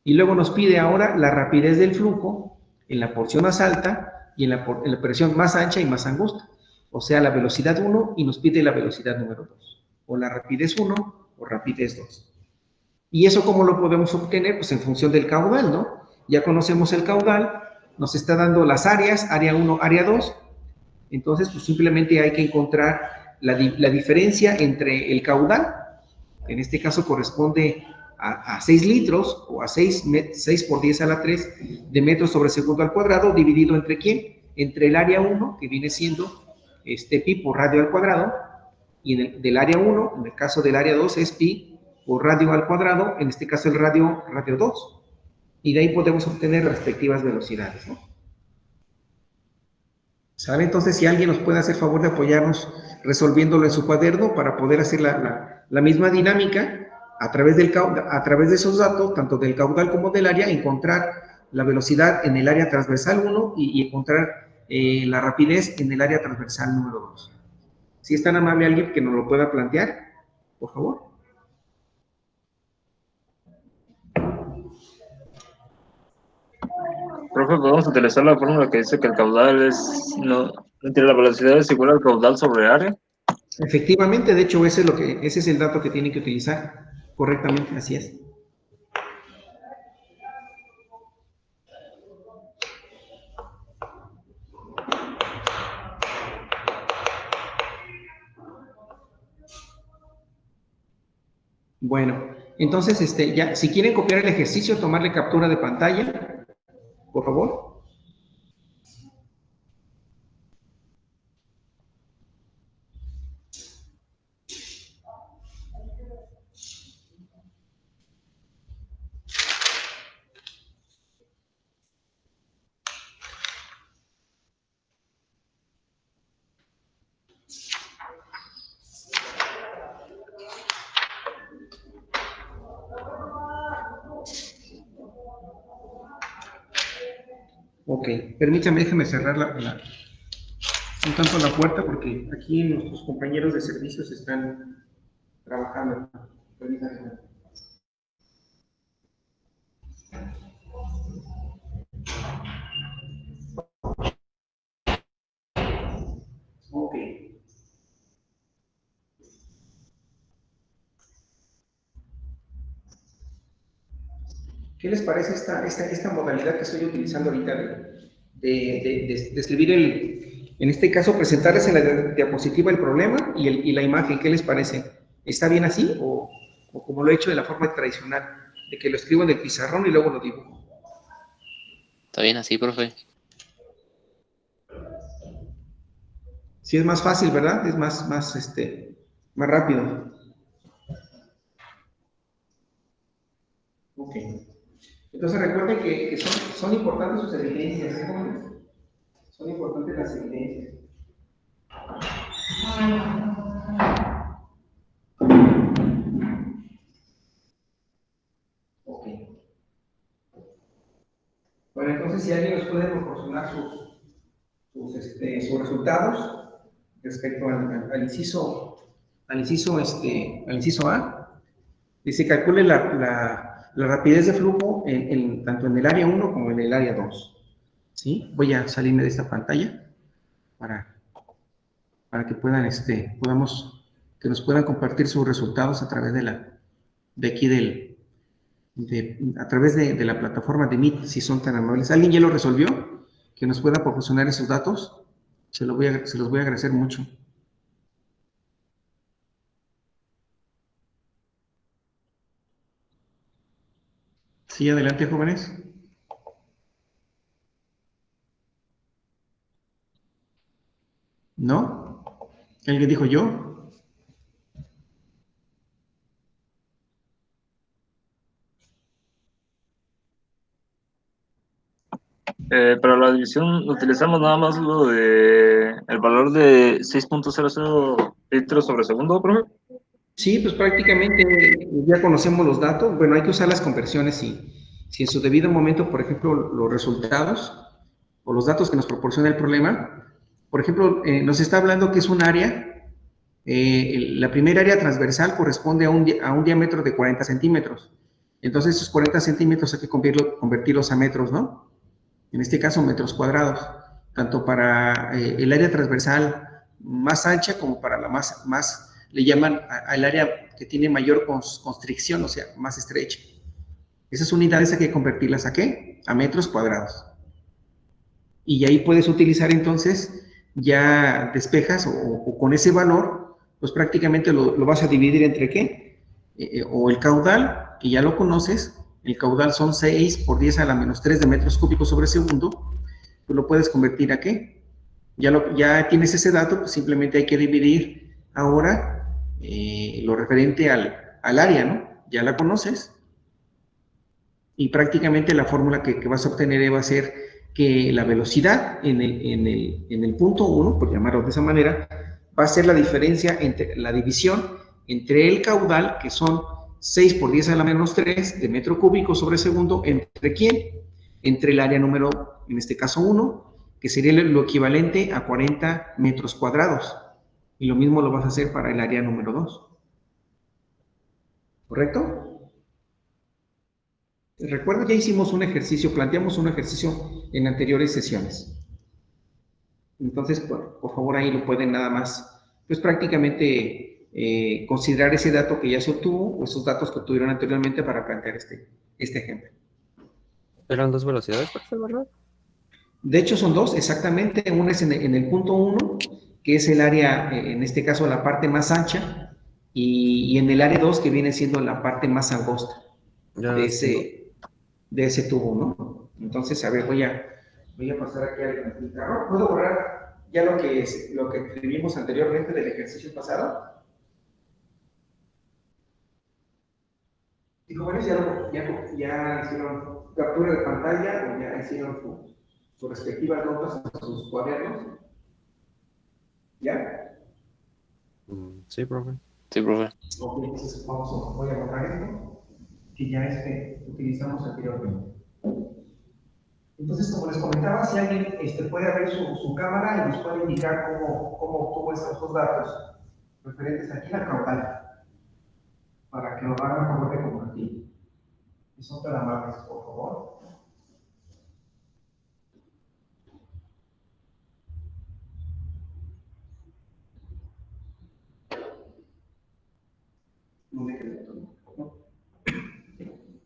Y luego nos pide ahora la rapidez del flujo en la porción más alta y en la presión más ancha y más angosta. O sea, la velocidad 1 y nos pide la velocidad número 2. O la rapidez 1 o rapidez 2. ¿Y eso cómo lo podemos obtener? Pues en función del caudal, ¿no? Ya conocemos el caudal, nos está dando las áreas, área 1, área 2. Entonces, pues simplemente hay que encontrar la diferencia entre el caudal, que en este caso corresponde a 6 litros o a 6 por 10 a la 3 de metros sobre segundo al cuadrado, dividido entre ¿quién? Entre el área 1, que viene siendo pi por radio al cuadrado, y del área 1, en el caso del área 2, es pi por radio al cuadrado, en este caso el radio 2. Y de ahí podemos obtener respectivas velocidades, ¿no? ¿Sabe? Entonces, si alguien nos puede hacer favor de apoyarnos resolviéndolo en su cuaderno para poder hacer la misma dinámica a través de esos datos, tanto del caudal como del área, encontrar la velocidad en el área transversal 1 y encontrar la rapidez en el área transversal número 2. Si es tan amable alguien que nos lo pueda plantear, por favor. Profe, podemos utilizar la fórmula que dice que el caudal entre la velocidad es igual al caudal sobre área. Efectivamente, de hecho, ese es el dato que tienen que utilizar correctamente, así es. Bueno, entonces, ya, si quieren copiar el ejercicio, tomarle captura de pantalla, por favor. Ok, permítame, déjeme cerrar un tanto la puerta porque aquí nuestros compañeros de servicios están trabajando. Permítame. Ok. ¿Qué les parece esta modalidad que estoy utilizando ahorita de escribir en este caso, presentarles en la diapositiva el problema y la imagen? ¿Qué les parece? ¿Está bien así o como lo he hecho de la forma tradicional, de que lo escribo en el pizarrón y luego lo dibujo? Está bien así, profe. Sí, es más fácil, ¿verdad? Es más rápido. Ok. Entonces recuerden que son importantes sus evidencias, ¿eh, jóvenes? Son importantes las evidencias. Ok. Bueno, entonces si alguien nos puede proporcionar sus resultados respecto al inciso A, dice calcule la rapidez de flujo tanto en el área 1 como en el área 2. ¿Sí? Voy a salirme de esta pantalla para que puedan, que nos puedan compartir sus resultados a través de de aquí a través de la plataforma de Meet, si son tan amables. ¿Alguien ya lo resolvió? Que nos pueda proporcionar esos datos. Se los voy a agradecer mucho. Sí, adelante, jóvenes. ¿No? ¿Alguien dijo yo? Para la división utilizamos nada más el valor de 6.00 litros sobre segundo, profe. Sí, pues prácticamente ya conocemos los datos. Bueno, hay que usar las conversiones si en su debido momento, por ejemplo, los resultados o los datos que nos proporciona el problema, por ejemplo, nos está hablando que es un área, la primera área transversal corresponde a un diámetro de 40 centímetros. Entonces, esos 40 centímetros hay que convertirlos a metros, ¿no? En este caso, metros cuadrados, tanto para el área transversal más ancha como para la más le llaman al área que tiene mayor constricción, o sea, más estrecha. Esas unidades hay que convertirlas ¿a qué? A metros cuadrados. Y ahí puedes utilizar entonces, ya despejas o con ese valor, pues prácticamente lo vas a dividir entre ¿qué? O el caudal, que ya lo conoces, el caudal son 6 por 10 a la menos 3 de metros cúbicos sobre segundo, pues lo puedes convertir ¿a qué? Ya tienes ese dato, pues simplemente hay que dividir ahora lo referente al área, ¿no? Ya la conoces. Y prácticamente la fórmula que vas a obtener va a ser que la velocidad en el punto 1, por llamarlo de esa manera, va a ser la diferencia entre la división entre el caudal, que son 6 por 10 a la menos 3 de metro cúbico sobre segundo, ¿entre quién? Entre el área número, en este caso 1, que sería lo equivalente a 40 metros cuadrados. Y lo mismo lo vas a hacer para el área número 2. ¿Correcto? Recuerda, ya hicimos un ejercicio, planteamos un ejercicio en anteriores sesiones. Entonces, por favor, ahí lo pueden nada más, pues prácticamente considerar ese dato que ya se obtuvo, o esos datos que obtuvieron anteriormente para plantear este ejemplo. Eran dos velocidades, profe, ¿verdad? De hecho, son dos, exactamente. Una es en el punto 1, que es el área, en este caso, la parte más ancha, y en el área 2, que viene siendo la parte más angosta de ese tubo, ¿no? Entonces, a ver, voy a pasar aquí al pizarrón. ¿Puedo borrar ya lo que escribimos anteriormente del ejercicio pasado? Y jóvenes, ya hicieron captura de pantalla o ya hicieron sus respectivas notas en sus cuadernos. ¿Ya? Sí, profe. Sí, profe. Ok, entonces voy a borrar esto que ya utilizamos anteriormente. Entonces, como les comentaba, si alguien puede abrir su cámara y nos puede indicar cómo obtuvo estos dos datos referentes aquí a la caudal, para que lo hagan a favor de compartir. Y son tan amables, por favor.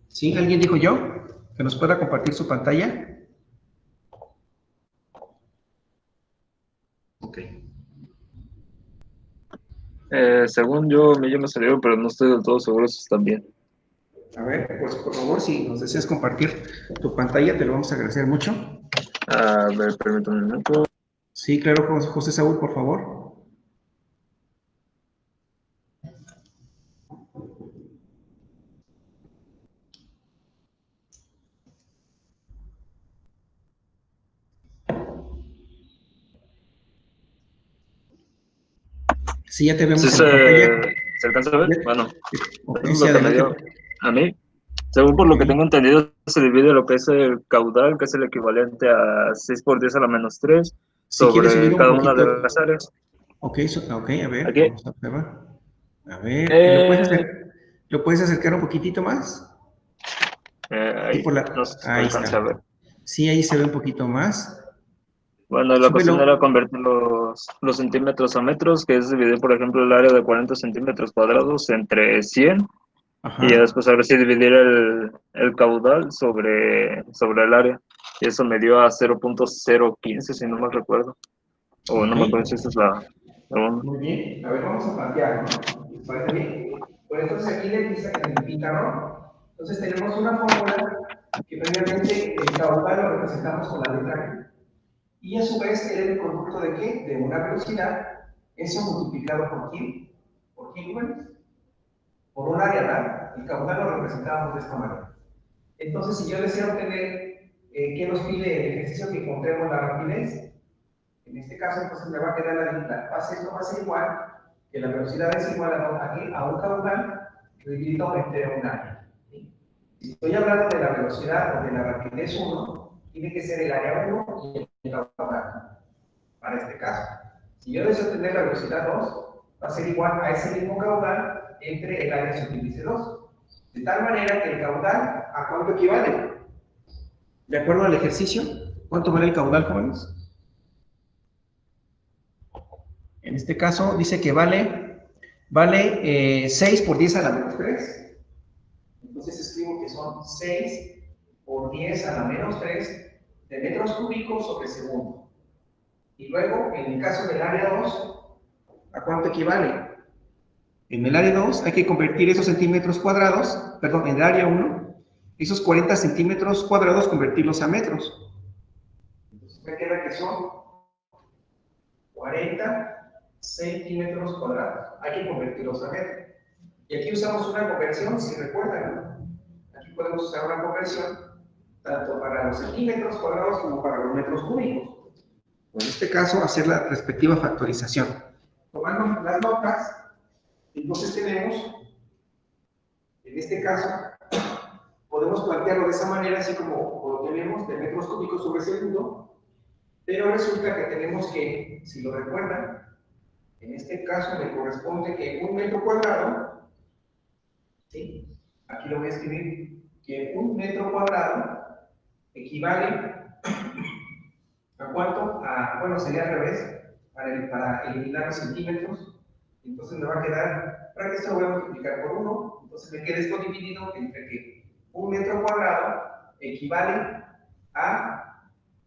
¿Sí? ¿Alguien dijo yo? ¿Que nos pueda compartir su pantalla? Ok. Según yo, a mí ya me salió, pero no estoy del todo seguro si están bien. A ver, pues por favor, si nos deseas compartir tu pantalla, te lo vamos a agradecer mucho. A ver, permítame un momento. Sí, claro, José Saúl, por favor. Sí, ya te vemos ¿Sí en la pantalla. se alcanza a ver? Bueno, Ok, eso es sí, lo que me dio adelante. a mí. Según por lo que tengo entendido, se divide lo que es el caudal, que es el equivalente a 6 por 10 a la menos 3, Si quieres subir sobre un cada una poquito. de las áreas. Ok, a ver, Aquí. vamos a prueba. A ver, ¿lo puedes acercar un poquitito más? Ahí, no sé si se Ahí alcanza a está. ver. Sí, ahí se ve un poquito más. Bueno, la cuestión era convertir los centímetros a metros, que es dividir, por ejemplo, el área de 40 centímetros cuadrados entre 100 Ajá. Y ya después ahora sí dividir el caudal sobre el área. Y eso me dio a 0.015, si no me recuerdo. O no me acuerdo si esa es la una. Muy bien. A ver, vamos a plantearlo, ¿no? ¿Les parece bien? Pues entonces aquí en el pizarrón, entonces tenemos una fórmula que previamente el caudal lo representamos con la letra G. Y a su vez era el producto de ¿qué? De una velocidad, eso multiplicado por quién? ¿Por quién, jóvenes? Por un área, ¿verdad? El caudal lo representábamos de esta manera. Entonces, si yo deseo obtener qué nos pide el ejercicio que encontremos la rapidez, en este caso, entonces me va a quedar esto va a ser igual, que la velocidad es igual a un caudal dividido entre un área. ¿Sí? Si estoy hablando de la velocidad o de la rapidez 1, tiene que ser el área 1 y el caudal, para este caso. Si yo deseo tener la velocidad 2, va a ser igual a ese mismo caudal entre el área subíndice 2. De tal manera que el caudal, ¿a cuánto equivale? De acuerdo al ejercicio, ¿cuánto vale el caudal, jóvenes? En este caso dice que vale 6 por 10 a la menos 3. Entonces escribo que son 6 por 10 a la menos 3 de metros cúbicos sobre segundo. Y luego, en el caso del área 2, ¿a cuánto equivale? En el área 2 hay que convertir esos centímetros cuadrados, perdón, en el área 1, esos 40 centímetros cuadrados, convertirlos a metros. Entonces me queda que son 40 centímetros cuadrados. Hay que convertirlos a metros. Y aquí usamos una conversión, si recuerdan, ¿no? Aquí podemos usar una conversión tanto para los centímetros cuadrados como para los metros cúbicos. En este caso, hacer la respectiva factorización. Tomando las notas, entonces tenemos, en este caso, podemos plantearlo de esa manera, así como lo tenemos de metros cúbicos sobre segundo, pero resulta que tenemos que, si lo recuerdan, en este caso me corresponde que un metro cuadrado, ¿sí? Aquí lo voy a escribir, que un metro cuadrado equivale ¿a cuánto? Bueno, sería al revés, para eliminar los centímetros. Entonces me va a quedar, para que esto lo voy a multiplicar por 1, entonces me queda esto dividido entre que un metro cuadrado equivale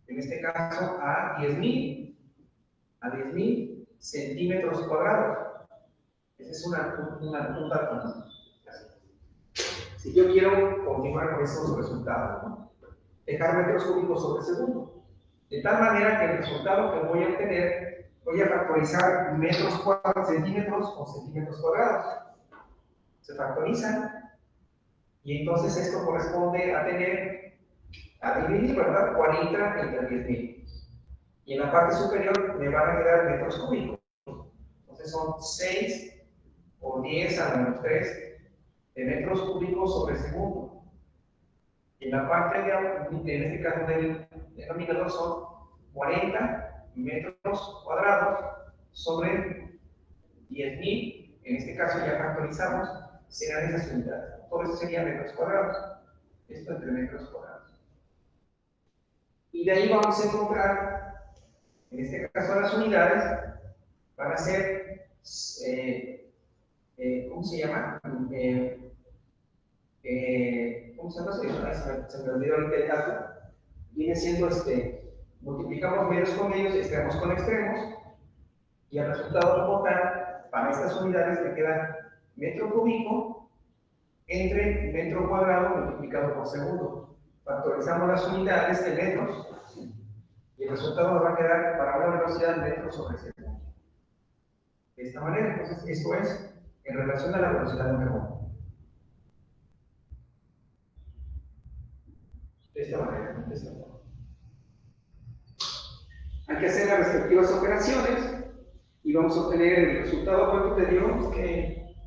en este caso, a 10.000 centímetros cuadrados. Ese es un dato. Si yo quiero continuar con esos resultados, ¿no? Dejar metros cúbicos sobre segundo. De tal manera que el resultado que voy a obtener, voy a factorizar metros cuadrados, centímetros o centímetros cuadrados. Se factorizan y entonces esto corresponde a dividir, ¿verdad? 40 entre 10.000. Y en la parte superior me van a quedar metros cúbicos. Entonces son 6 por 10 a la menos 3 de metros cúbicos sobre segundo. Y en la parte en este caso del denominador son 40 metros cuadrados sobre 10.000. En este caso ya factorizamos, serán esas unidades. Todo eso sería metros cuadrados. Esto entre metros cuadrados. Y de ahí vamos a encontrar, en este caso las unidades, van a ser, ¿cómo se llama? ¿Cómo se llama? Se me olvidó ahorita el dato. Viene siendo multiplicamos medios con medios, extremos con extremos, y el resultado como tal, para estas unidades me queda metro cúbico entre metro cuadrado multiplicado por segundo. Factorizamos las unidades de metros, y el resultado nos va a quedar para una velocidad de metros sobre segundo. De esta manera, entonces, esto es en relación a la velocidad número 1. De esta manera, de esta forma. Hay que hacer las respectivas operaciones y vamos a obtener el resultado. ¿Cuánto te dio?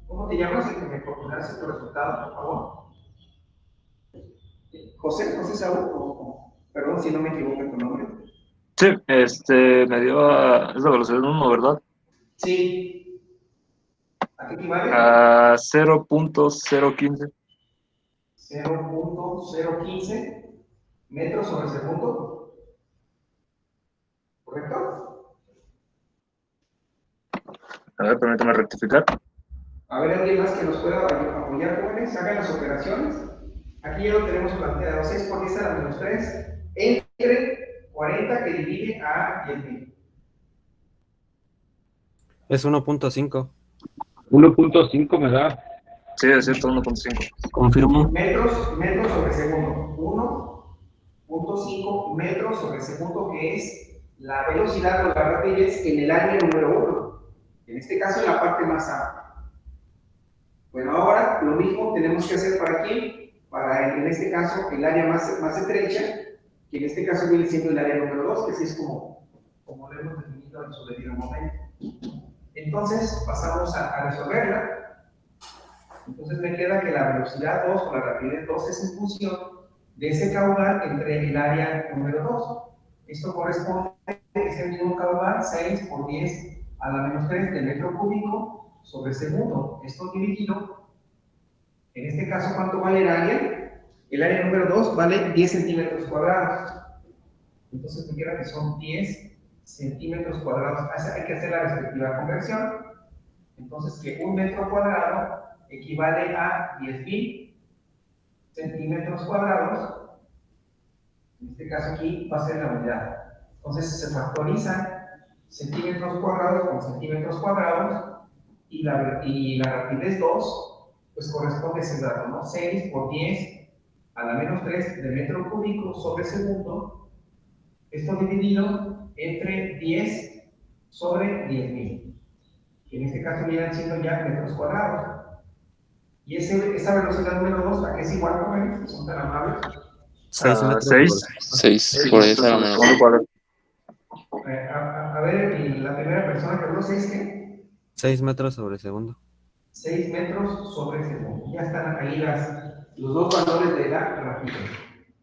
¿Cómo te llamas? Y que me proporcionas tu resultado, por favor. José Saúl, perdón si no me equivoco en tu nombre. Sí, me dio es la velocidad 1, ¿verdad? Sí. ¿A qué equivale? A 0.015. 0.015 metros sobre segundo. ¿Correcto? A ver, permítame rectificar. A ver, ¿alguien más que nos pueda apoyar, jóvenes? Hagan las operaciones. Aquí ya lo tenemos planteado. 6 por 10 a la menos 3 entre 40 que divide a 10.000. Es 1.5. 1.5 me da. Sí, es cierto, 1.5. Confirmo. Metros sobre segundo. 1.5 metros sobre segundo, que es la velocidad o la rapidez en el área número 1. En este caso, en la parte más amplia. Bueno, ahora lo mismo tenemos que hacer para aquí, para en este caso el área más estrecha, que en este caso viene siendo el área número 2, que así es como lo hemos definido en su debido momento. Entonces pasamos a resolverla. Entonces me queda que la velocidad 2 o la rapidez 2 es en función de ese caudal entre el área número 2. Esto corresponde a ese mismo caudal, 6 por 10 a la menos 3 de metro cúbico sobre segundo. Esto dividido, en este caso, ¿cuánto vale el área? El área número 2 vale 10 centímetros cuadrados. Entonces me queda que son 10 centímetros cuadrados. Hay que hacer la respectiva conversión. Entonces que un metro cuadrado equivale a 10.000 centímetros cuadrados. En este caso aquí va a ser la unidad. Entonces se factorizan centímetros cuadrados con centímetros cuadrados y la rapidez 2 pues corresponde a ese dato, ¿no? 6 por 10 a la menos 3 de metro cúbico sobre segundo. Esto dividido entre 10 sobre 10.000, que en este caso vienen siendo ya metros cuadrados. Y esa velocidad número 2, ¿a qué es igual, jóvenes? Son tan amables. 6 metros. 6 por 10 a la menos. A ver, la primera persona que habló, 6 ¿qué? 6 metros sobre segundo. 6 metros sobre segundo. Ya están ahí los dos valores de la rapidez,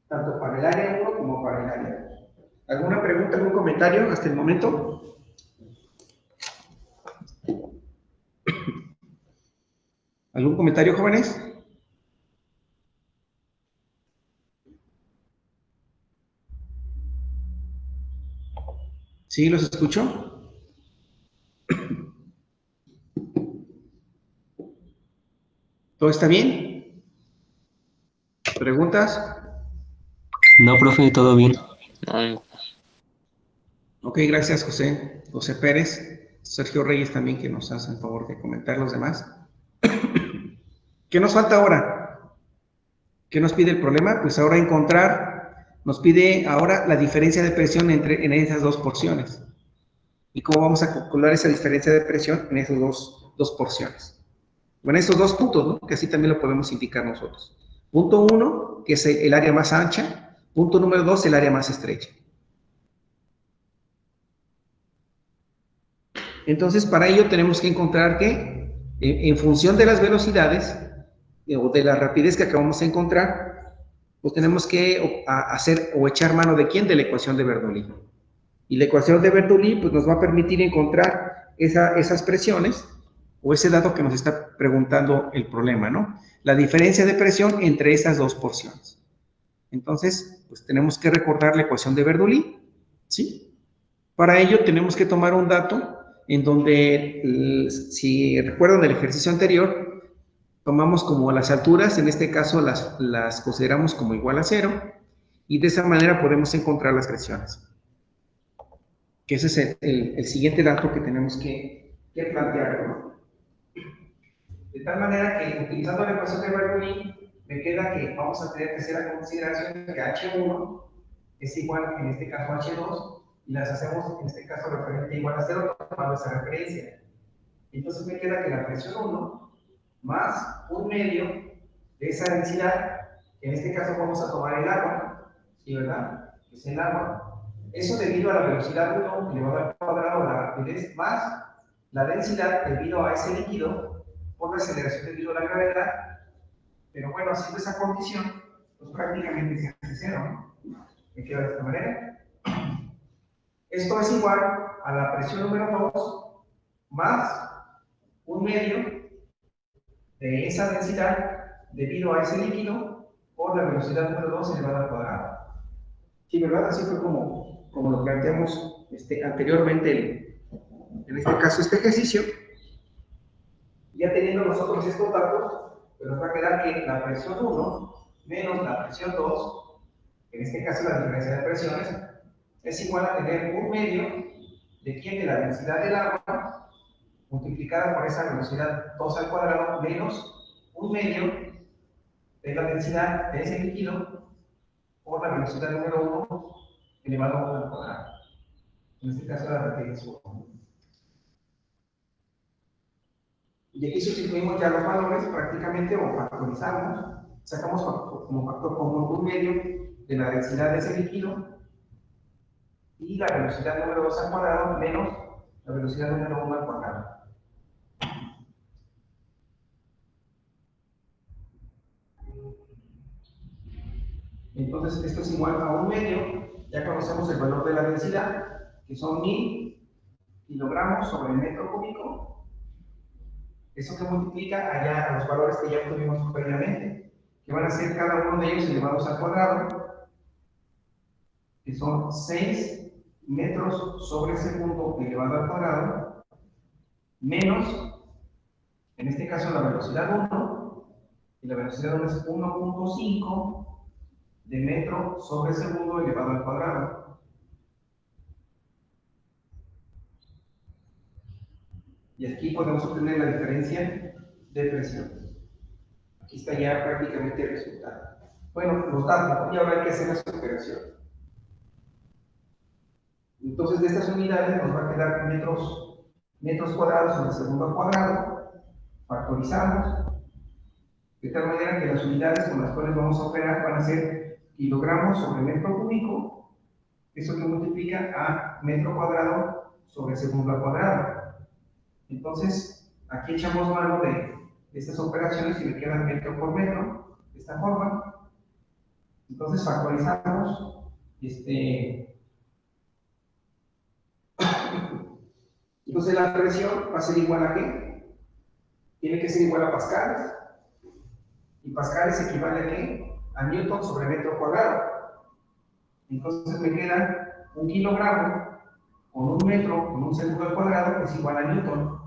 tanto para el área 1 como para el área 2. ¿Alguna pregunta, algún comentario hasta el momento? ¿Algún comentario, jóvenes? ¿Sí, los escucho? ¿Todo está bien? ¿Preguntas? No, profe, todo bien. No, Ok, gracias, José Pérez, Sergio Reyes también, que nos hacen favor de comentar los demás. ¿Qué nos falta ahora? ¿Qué nos pide el problema? Pues ahora nos pide ahora la diferencia de presión en esas dos porciones. ¿Y cómo vamos a calcular esa diferencia de presión en esas dos porciones? Bueno, esos dos puntos, ¿no? Que así también lo podemos indicar nosotros. Punto 1, que es el área más ancha. Punto número 2, el área más estrecha. Entonces, para ello tenemos que encontrar que, en función de las velocidades, o de la rapidez que acabamos de encontrar, pues tenemos que hacer o echar mano de ¿quién? De la ecuación de Bernoulli. Y la ecuación de Bernoulli pues, nos va a permitir encontrar esas presiones, o ese dato que nos está preguntando el problema, ¿no? La diferencia de presión entre esas dos porciones. Entonces, pues tenemos que recordar la ecuación de Bernoulli, ¿sí? Para ello tenemos que tomar un dato en donde, si recuerdan el ejercicio anterior, tomamos como las alturas, en este caso las consideramos como igual a 0, y de esa manera podemos encontrar las presiones. Que ese es el siguiente dato que tenemos que plantear, ¿no? De tal manera que, utilizando la ecuación de Bernoulli, me queda que vamos a tener que hacer la consideración de que H1 es igual, en este caso, a H2, y las hacemos, en este caso, referente igual a 0, tomando esa referencia. Entonces me queda que la presión 1 más un medio de esa densidad, que en este caso vamos a tomar el agua, ¿sí, verdad? Que es el agua. Eso debido a la velocidad 1 elevado al cuadrado, la rapidez, más la densidad debido a ese líquido por la aceleración debido a la gravedad. Pero bueno, haciendo esa condición, pues prácticamente se hace 0, ¿no? Me queda de esta manera. Esto es igual a la presión número 2 más un medio de esa densidad debido a ese líquido por la velocidad número 2 elevada al cuadrado. Sí, ¿verdad? Así fue como lo planteamos anteriormente, en este caso, este ejercicio. Ya teniendo nosotros estos datos, pues nos va a quedar que la presión 1 menos la presión 2, en este caso la diferencia de presiones, es igual a tener un medio de quién, de la densidad del agua multiplicada por esa velocidad 2 al cuadrado menos un medio de la densidad de ese líquido por la velocidad número 1 elevado a 1 al cuadrado. En este caso la referencia 1. Y aquí sustituimos ya los valores prácticamente o factorizamos, sacamos como factor común un medio de la densidad de ese líquido y la velocidad número 2 al cuadrado menos la velocidad número 1 al cuadrado. Entonces esto es igual a un medio, ya conocemos el valor de la densidad, que son 1000 kilogramos sobre el metro cúbico. Eso que multiplica allá a los valores que ya obtuvimos previamente, que van a ser cada uno de ellos elevados al cuadrado, que son 6 metros sobre segundo elevado al cuadrado, menos, en este caso la velocidad 1, y la velocidad 1 es 1.5 de metro sobre segundo elevado al cuadrado. Y aquí podemos obtener la diferencia de presión. Aquí está ya prácticamente el resultado. Bueno, los datos, y ahora hay que hacer esa operación. Entonces, de estas unidades nos va a quedar metros cuadrados sobre segundo al cuadrado. Factorizamos, de tal manera que las unidades con las cuales vamos a operar van a ser kilogramos sobre metro cúbico, eso que multiplica a metro cuadrado sobre segundo al cuadrado. Entonces, aquí echamos mano de estas operaciones y me quedan metro por metro, de esta forma. Entonces, factorizamos, entonces la presión va a ser igual a ¿qué? Tiene que ser igual a pascales. Y pascales equivale a ¿qué? A newton sobre metro cuadrado. Entonces me queda un kilogramo con un metro con un segundo al cuadrado, que es igual a newton.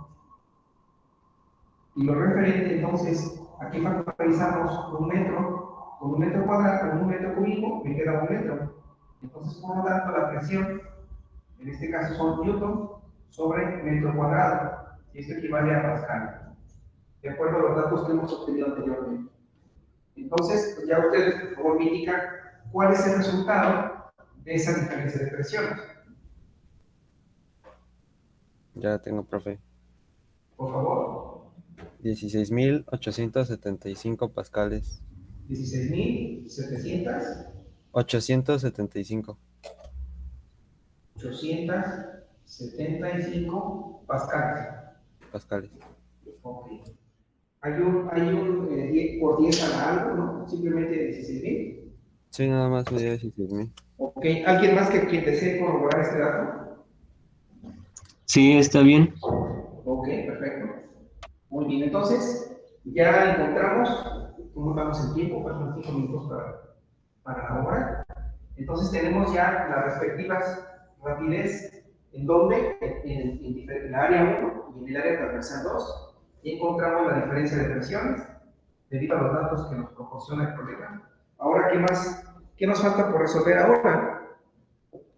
Y lo referente, entonces, aquí factorizamos un metro con un metro cuadrado, con un metro cúbico, me queda un metro. Entonces, por lo tanto, la presión, en este caso son newton sobre metro cuadrado, y esto equivale a pascal, de acuerdo a los datos que hemos obtenido anteriormente. Entonces, pues ya ustedes, por favor, me indican cuál es el resultado de esa diferencia de presiones. Ya la tengo, profe. Por favor. 16.875 pascales. 16.700. 875. 875 pascales. Pascales. Ok. Hay un 10 por 10 a la algo, ¿no? Simplemente 16.000. Sí, nada más me dio 16.000. Ok. ¿Alguien más que desee corroborar este dato? Sí, está bien. Ok, perfecto. Muy bien, entonces ya encontramos cómo vamos en tiempo, faltan 5 minutos para la hora. Entonces tenemos ya las respectivas rapidez en donde en el área 1 y en el área transversal 2 y encontramos la diferencia de presiones debido a los datos que nos proporciona el problema. Ahora, ¿qué nos falta por resolver ahora?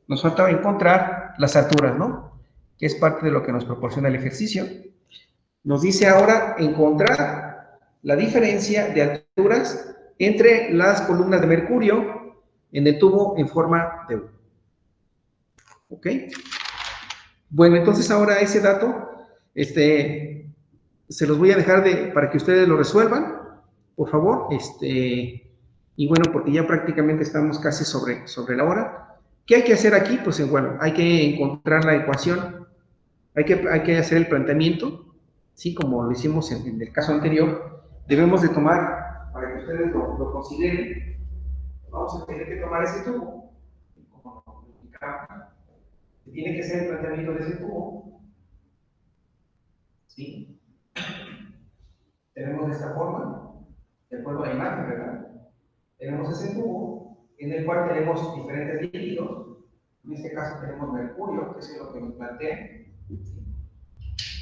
Nos falta encontrar las alturas, ¿no? Que es parte de lo que nos proporciona el ejercicio. Nos dice ahora encontrar la diferencia de alturas entre las columnas de mercurio en el tubo en forma de U. ¿Ok? Bueno, entonces ahora ese dato, se los voy a dejar para que ustedes lo resuelvan, por favor. Y bueno, porque ya prácticamente estamos casi sobre la hora. ¿Qué hay que hacer aquí? Pues bueno, hay que encontrar la ecuación, hay que hacer el planteamiento. Sí, como lo hicimos en el caso anterior, debemos de tomar, para que ustedes lo consideren, vamos a tener que tomar ese tubo, como lo indicamos, que tiene que ser el planteamiento de ese tubo, ¿sí? Tenemos de esta forma, de acuerdo a la imagen, ¿verdad? Tenemos ese tubo, en el cual tenemos diferentes líquidos, en este caso tenemos mercurio, que es lo que nos plantea, ¿sí?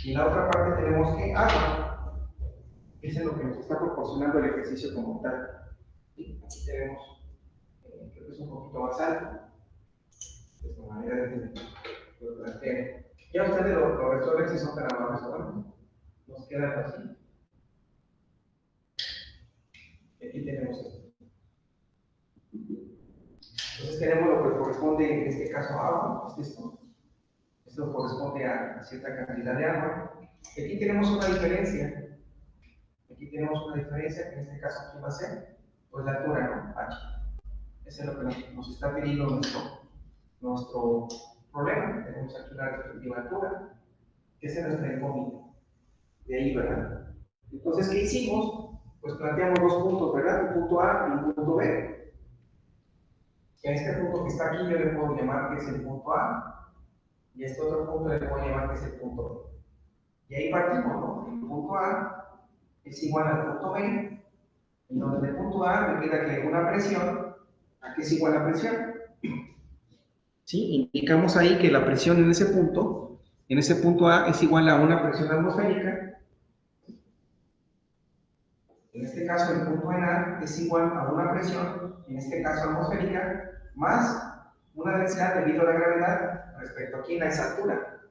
Y en la otra parte tenemos que agua. Eso es lo que nos está proporcionando el ejercicio como tal. ¿Sí? Aquí tenemos, creo que es un poquito más alto, de esta manera de lo planteo. Ya ustedes lo resuelven si son tan amables, ¿no? Nos queda así. Aquí tenemos esto. Entonces tenemos lo que corresponde en este caso a agua, es esto. Esto corresponde a cierta cantidad de agua. Y aquí tenemos una diferencia. Aquí tenemos una diferencia, que en este caso, ¿qué va a ser? Pues la altura, ¿no? H. Eso es lo que nos está pidiendo nuestro problema. Tenemos aquí una respectiva altura, que es nuestra incógnita. De ahí, ¿verdad? Entonces, ¿qué hicimos? Pues planteamos dos puntos, ¿verdad? Un punto A y un punto B. Y a este punto que está aquí yo le puedo llamar que es el punto A, y a este otro punto le puedo llamar que es el punto B. Y ahí partimos, ¿no? El punto A es igual al punto B, en donde el punto A me queda que una presión, ¿a qué es igual la presión? ¿Sí? Indicamos ahí que la presión en ese punto A es igual a una presión atmosférica. En este caso, el punto en A es igual a una presión, en este caso atmosférica, más una densidad debido a la gravedad respecto aquí a esa altura.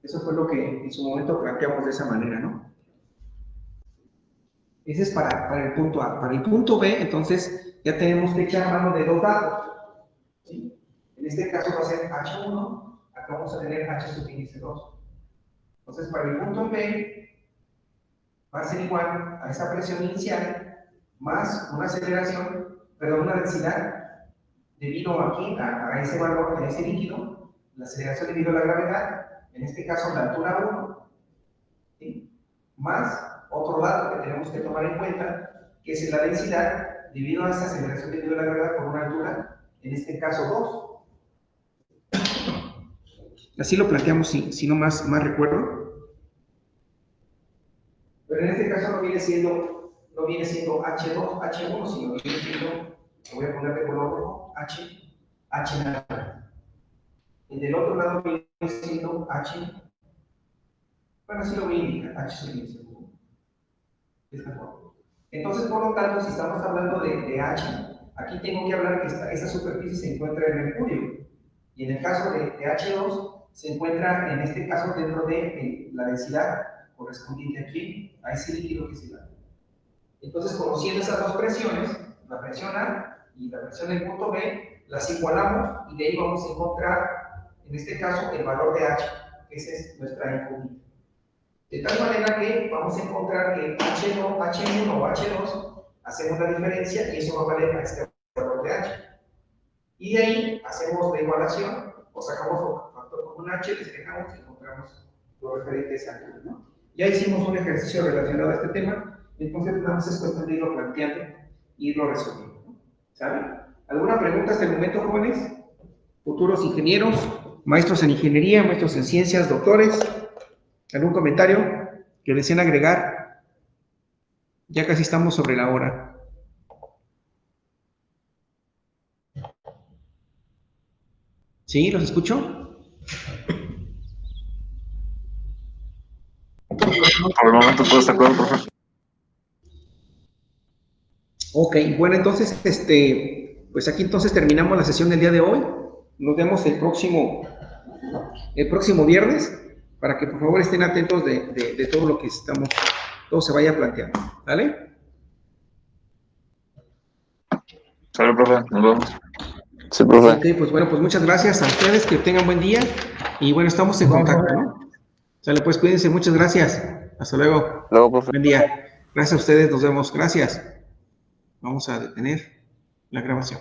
Eso fue lo que en su momento planteamos de esa manera, ¿no? Ese es para el punto A. Para el punto B, entonces, ya tenemos que echar mano de dos datos. ¿Sí? En este caso va a ser H1, acá vamos a tener H subíndice 2. Entonces, para el punto B, va a ser igual a esa presión inicial más una aceleración, perdón, una densidad debido aquí a ese valor de ese líquido, la aceleración debido a la gravedad, en este caso la altura 1, ¿sí? Más otro dato que tenemos que tomar en cuenta, que es la densidad debido a esa aceleración debido a la gravedad por una altura, en este caso 2. Así lo planteamos, si no más recuerdo. Pero en este caso no viene siendo H2, H1, sino viene siendo, lo voy a poner de color rojo, H nada. Y del otro lado viene siendo H, bueno, así lo voy a indicar, H subíndice 1. De esta forma. Entonces, por lo tanto, si estamos hablando de H, aquí tengo que hablar que esa superficie se encuentra en mercurio. Y en el caso de H2, se encuentra en este caso dentro de la densidad correspondiente aquí a ese líquido que se da. Entonces, conociendo esas dos presiones, la presión A y la presión del punto B, las igualamos y de ahí vamos a encontrar, en este caso, el valor de H, que esa es nuestra incógnita. De tal manera que vamos a encontrar que H1 o H2 hacemos la diferencia y eso va a valer a este valor de H. Y de ahí hacemos la igualación, o sacamos un factor con un H, despejamos y encontramos los referentes a H, ¿no? Ya hicimos un ejercicio relacionado a este tema, entonces nada más es cuestión de irlo planteando y irlo resolviendo, ¿no? ¿Sabe? ¿Alguna pregunta hasta el momento, jóvenes? Futuros ingenieros, maestros en ingeniería, maestros en ciencias, doctores. ¿Algún comentario que deseen agregar? Ya casi estamos sobre la hora. ¿Sí? ¿Los escucho? Por el momento todo está claro, profe. Ok, bueno, entonces, pues aquí entonces terminamos la sesión del día de hoy. Nos vemos el próximo viernes, para que por favor estén atentos de todo lo que todo se vaya planteando. ¿Vale? Sale, profe, nos vemos. Sí, profe. Ok, pues bueno, pues muchas gracias a ustedes, que tengan buen día, y bueno, estamos en contacto, ¿no? Sale, pues cuídense, muchas gracias. Hasta luego. Luego, profe. Buen día. Gracias a ustedes, nos vemos. Gracias. Vamos a detener la grabación.